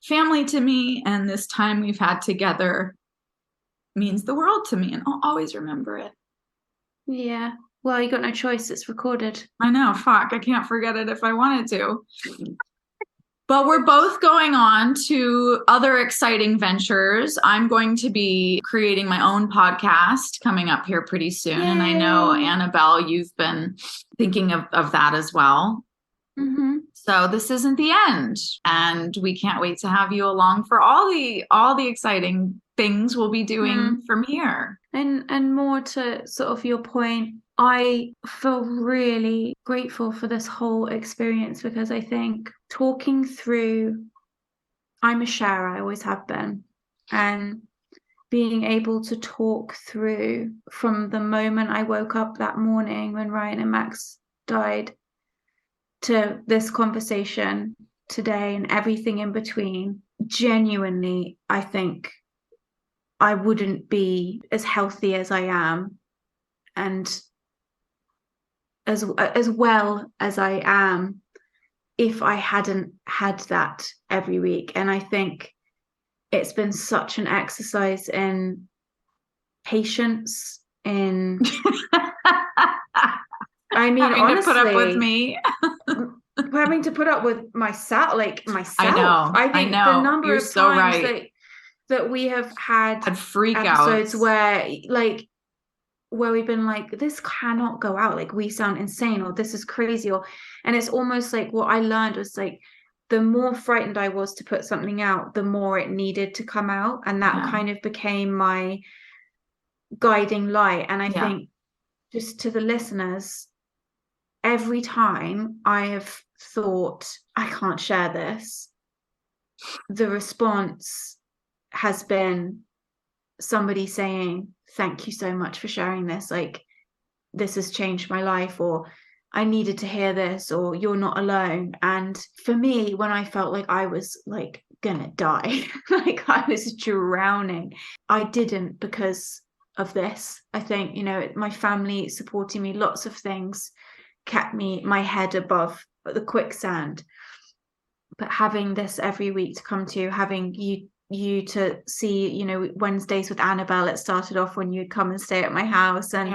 family to me, and this time we've had together means the world to me, and I'll always remember it. Yeah. Well, you got no choice. It's recorded. I know. Fuck. I can't forget it if I wanted to. But we're both going on to other exciting ventures. I'm going to be creating my own podcast coming up here pretty soon. Yay. And I know, Annabelle, you've been thinking of that as well. So this isn't the end. And we can't wait to have you along for all the exciting things we'll be doing from here. And more to sort of your point, I feel really grateful for this whole experience because I think talking through, I'm a sharer, I always have been, and being able to talk through from the moment I woke up that morning when Ryan and Max died to this conversation today and everything in between, genuinely, I think I wouldn't be as healthy as I am and as well as I am if I hadn't had that every week. And I think it's been such an exercise in patience, in I mean, having honestly, to put up with me. Having to put up with myself. I know. I think the number of times that we have had freak episodes outs where we've been like, this cannot go out, like we sound insane, or this is crazy, and it's almost like what I learned was like the more frightened I was to put something out, the more it needed to come out, and that kind of became my guiding light. And I think just to the listeners, every time I have thought I can't share this, the response has been somebody saying, thank you so much for sharing this, like this has changed my life, or I needed to hear this, or you're not alone. And for me, when I felt like I was like gonna die, like I was drowning, I didn't because of this. I think, my family supporting me, lots of things kept my head above the quicksand. But having this every week to come to, having you to see, Wednesdays with Annabelle, it started off when you'd come and stay at my house, and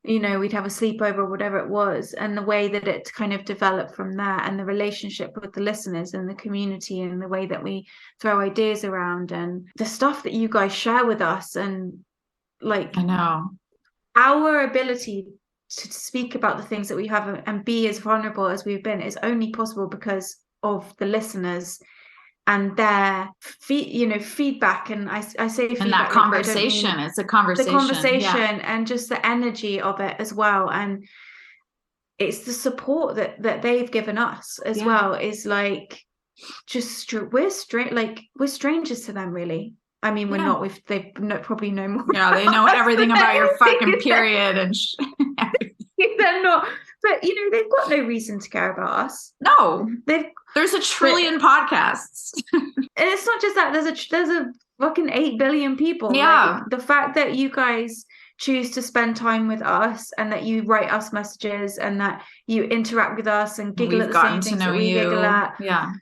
we'd have a sleepover, whatever it was, and the way that it kind of developed from there, and the relationship with the listeners and the community, and the way that we throw ideas around, and the stuff that you guys share with us, and like I know our ability to speak about the things that we have and be as vulnerable as we've been is only possible because of the listeners and their feedback. And I say feedback, and that conversation, it's a conversation, the conversation and just the energy of it as well. And it's the support that they've given us as well, is like just we're strangers to them, really. I mean, we're not. They probably know more. Yeah, they know everything about your fucking period and they're not. But they've got no reason to care about us. No, They've there's a trillion podcasts. And it's not just that. There's a fucking 8 billion people. Yeah. Like, the fact that you guys choose to spend time with us and that you write us messages and that you interact with us and giggle at the same things that we giggle at. Yeah.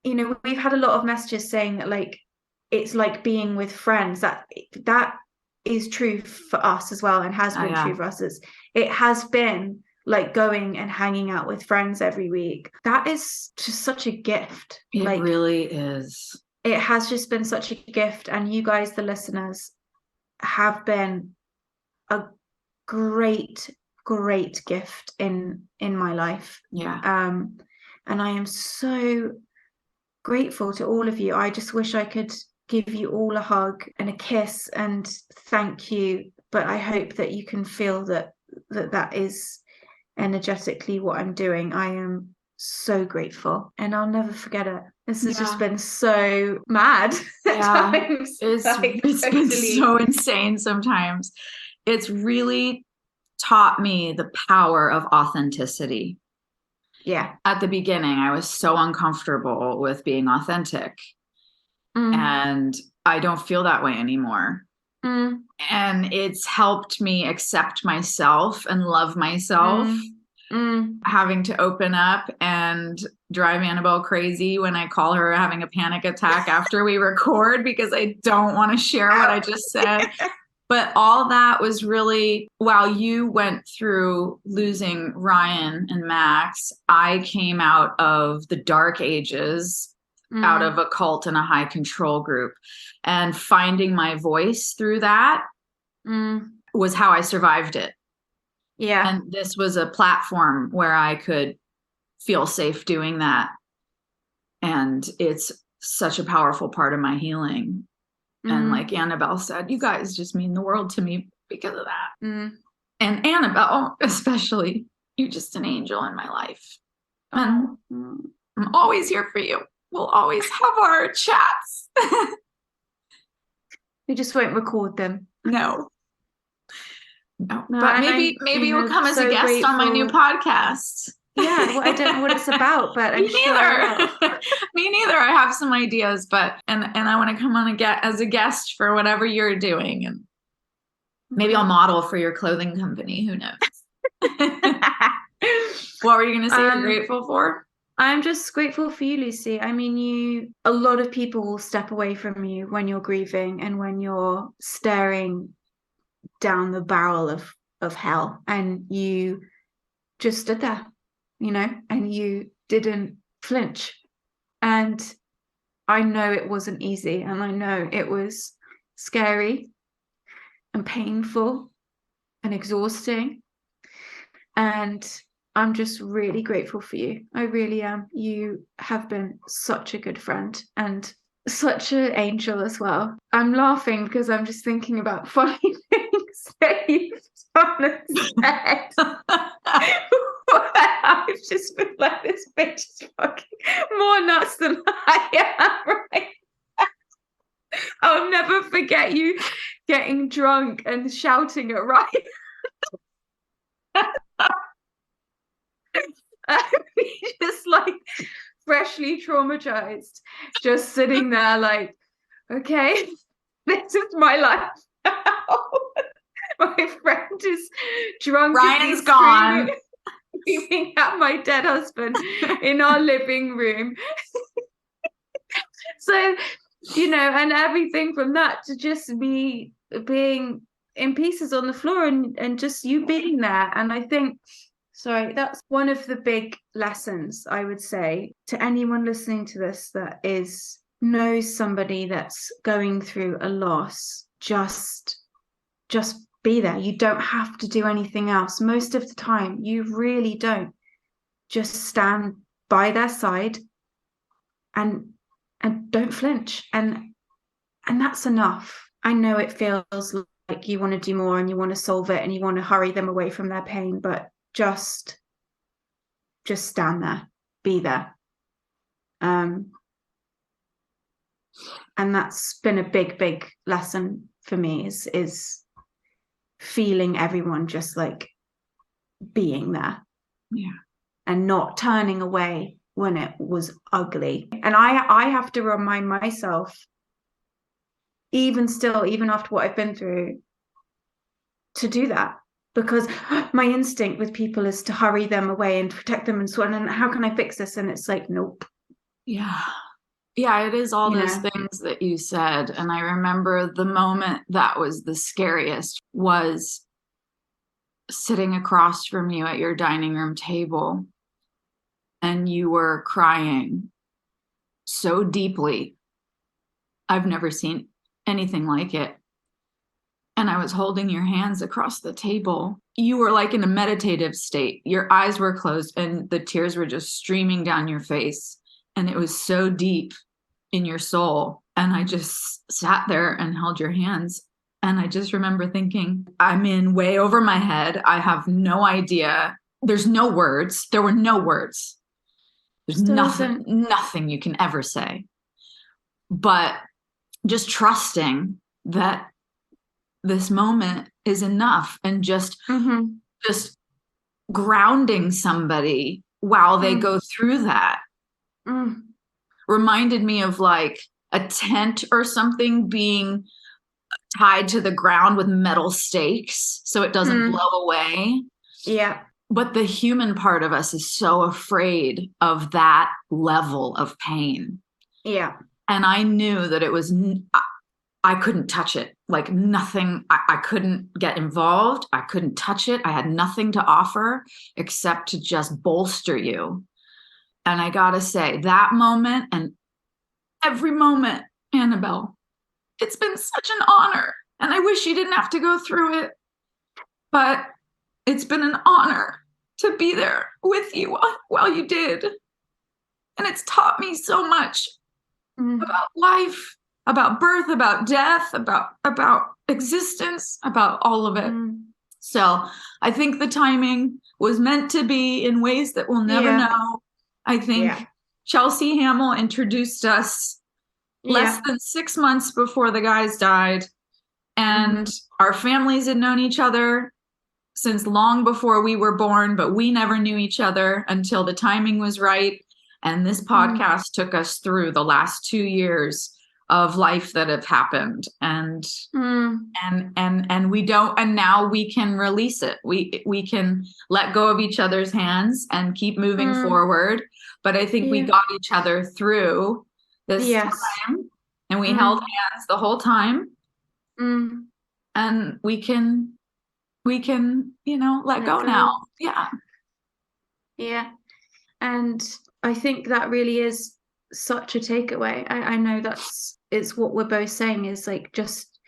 We've had a lot of messages saying that, like, it's like being with friends. That is true for us as well, and has been true for us. It has been like going and hanging out with friends every week. That is just such a gift. It really is. It has just been such a gift, and you guys, the listeners, have been a great gift in my life. Yeah. And I am so grateful to all of you. I just wish I could give you all a hug and a kiss and thank you, but I hope that you can feel that is energetically what I'm doing. I am so grateful, and I'll never forget it. This has just been so mad. Yeah. Times. It's been so insane sometimes. It's really taught me the power of authenticity. Yeah. At the beginning, I was so uncomfortable with being authentic. And I don't feel that way anymore. And it's helped me accept myself and love myself. Having to open up and drive Annabelle crazy when I call her having a panic attack after we record because I don't want to share what I just said. But all that was really, while you went through losing Ryan and Max, I came out of the dark ages, out of a cult and a high control group, and finding my voice through that was how I survived it. Yeah. And this was a platform where I could feel safe doing that. And it's such a powerful part of my healing. And like Annabelle said, you guys just mean the world to me because of that. And Annabelle, especially, you're just an angel in my life. And I'm always here for you. We'll always have our chats. We just won't record them. No, but maybe you'll come as a guest on my new podcast. Yeah, well, I don't know what it's about, but I'm sure. Me neither. I have some ideas, but and I want to come on as a guest for whatever you're doing, and maybe I'll model for your clothing company. Who knows? What were you going to say you're grateful for? I'm just grateful for you, Lucy. I mean, a lot of people will step away from you when you're grieving and when you're staring down the barrel of hell, and you just stood there, and you didn't flinch. And I know it wasn't easy, and I know it was scary and painful and exhausting, and I'm just really grateful for you. I really am. You have been such a good friend and such an angel as well. I'm laughing because I'm just thinking about funny things that you've done and said. I've just been like, this bitch is fucking more nuts than I am right now. I'll never forget you getting drunk and shouting at Ryan. Just like freshly traumatized, just sitting there like, okay, this is my life now. My friend is drunk. Ryan's gone. Screaming at my dead husband in our living room. So, and everything from that to just me being in pieces on the floor and just you being there. And I think, that's one of the big lessons I would say to anyone listening to this that knows somebody that's going through a loss. Just be there. You don't have to do anything else. Most of the time, you really don't. Just stand by their side and don't flinch. And that's enough. I know it feels like you want to do more and you want to solve it and you want to hurry them away from their pain, but just stand there, be there. And that's been a big lesson for me is feeling everyone just like being there. Yeah. And not turning away when it was ugly. And I have to remind myself, even still, even after what I've been through, to do that. Because my instinct with people is to hurry them away and protect them and so on. And how can I fix this? And it's like, nope. Yeah. Yeah, it is all those things that you said. And I remember the moment that was the scariest was sitting across from you at your dining room table, and you were crying so deeply. I've never seen anything like it. And I was holding your hands across the table. You were like in a meditative state. Your eyes were closed and the tears were just streaming down your face. And it was so deep in your soul. And I just sat there and held your hands. And I just remember thinking, I'm in way over my head. I have no idea. There's no words. There were no words. There's nothing you can ever say. But just trusting that this moment is enough, and just grounding somebody while they go through that reminded me of like a tent or something being tied to the ground with metal stakes so it doesn't blow away. Yeah. But the human part of us is so afraid of that level of pain. Yeah. And I knew that it was, I couldn't touch it. Like nothing, I couldn't get involved. I couldn't touch it. I had nothing to offer except to just bolster you. And I gotta say, that moment and every moment, Annabelle, it's been such an honor. And I wish you didn't have to go through it. But it's been an honor to be there with you while you did. And it's taught me so much about life, about birth, about death, about existence, about all of it. So I think the timing was meant to be in ways that we'll never know. I think Chelsea Hamill introduced us less than 6 months before the guys died. And our families had known each other since long before we were born, but we never knew each other until the timing was right. And this podcast took us through the last 2 years of life that have happened. And we don't, and now we can release it. We can let go of each other's hands and keep moving forward. But I think we got each other through this time, and we held hands the whole time. And we can, let go now. Yeah. Yeah. And I think that really is such a takeaway. I know it's what we're both saying is like, just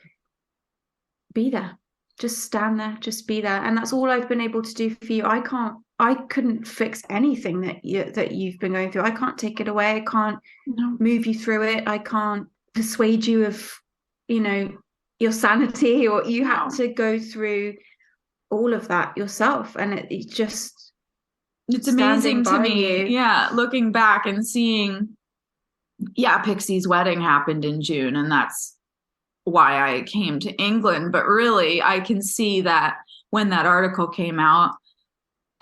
be there, just stand there, just be there. And that's all I've been able to do for you. I couldn't fix anything that you've been going through. I can't take it away. I can't move you through it. I can't persuade you of, your sanity, or you had to go through all of that yourself. And it's amazing to me. you. Yeah. Looking back and seeing, Pixie's wedding happened in June, and that's why I came to England. But really, I can see that when that article came out,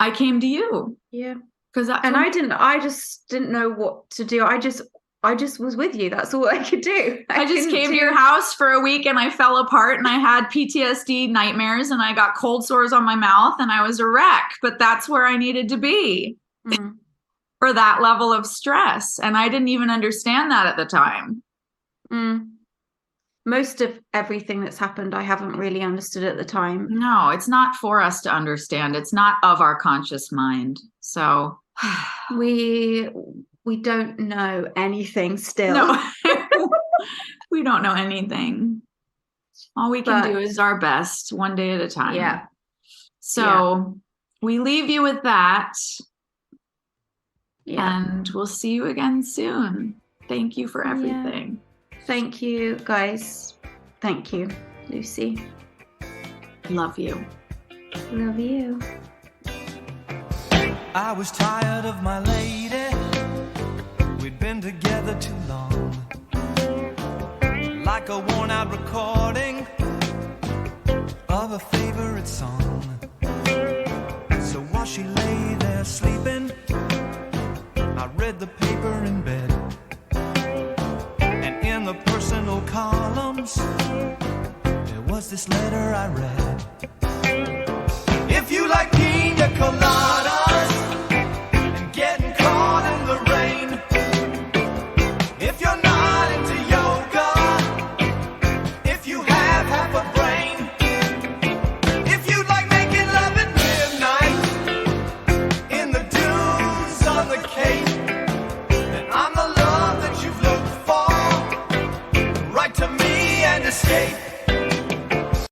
I came to you. Yeah. I just didn't know what to do. I just was with you. That's all I could do. I just came to your house for a week and I fell apart and I had PTSD nightmares and I got cold sores on my mouth and I was a wreck, but that's where I needed to be for that level of stress. And I didn't even understand that at the time. Most of everything that's happened, I haven't really understood at the time. No, it's not for us to understand. It's not of our conscious mind. So we don't know anything still. No, we don't know anything. All we can do is our best, one day at a time. Yeah. So we leave you with that. Yeah. And we'll see you again soon. Thank you for everything. Thank you, guys. Thank you, Lucy. Love you. Love you. I was tired of my lady. We'd been together too long. Like a worn-out recording of a favorite song. So while she lay there sleeping, I read the paper in bed. And in the personal columns, there was this letter I read. If you like pina coladas and getting caught in the rain, if you're not into yoga, if you have half a brain, if you like making love at midnight in the dunes on the Cape, then I'm the love that you've looked for. Write to me and escape.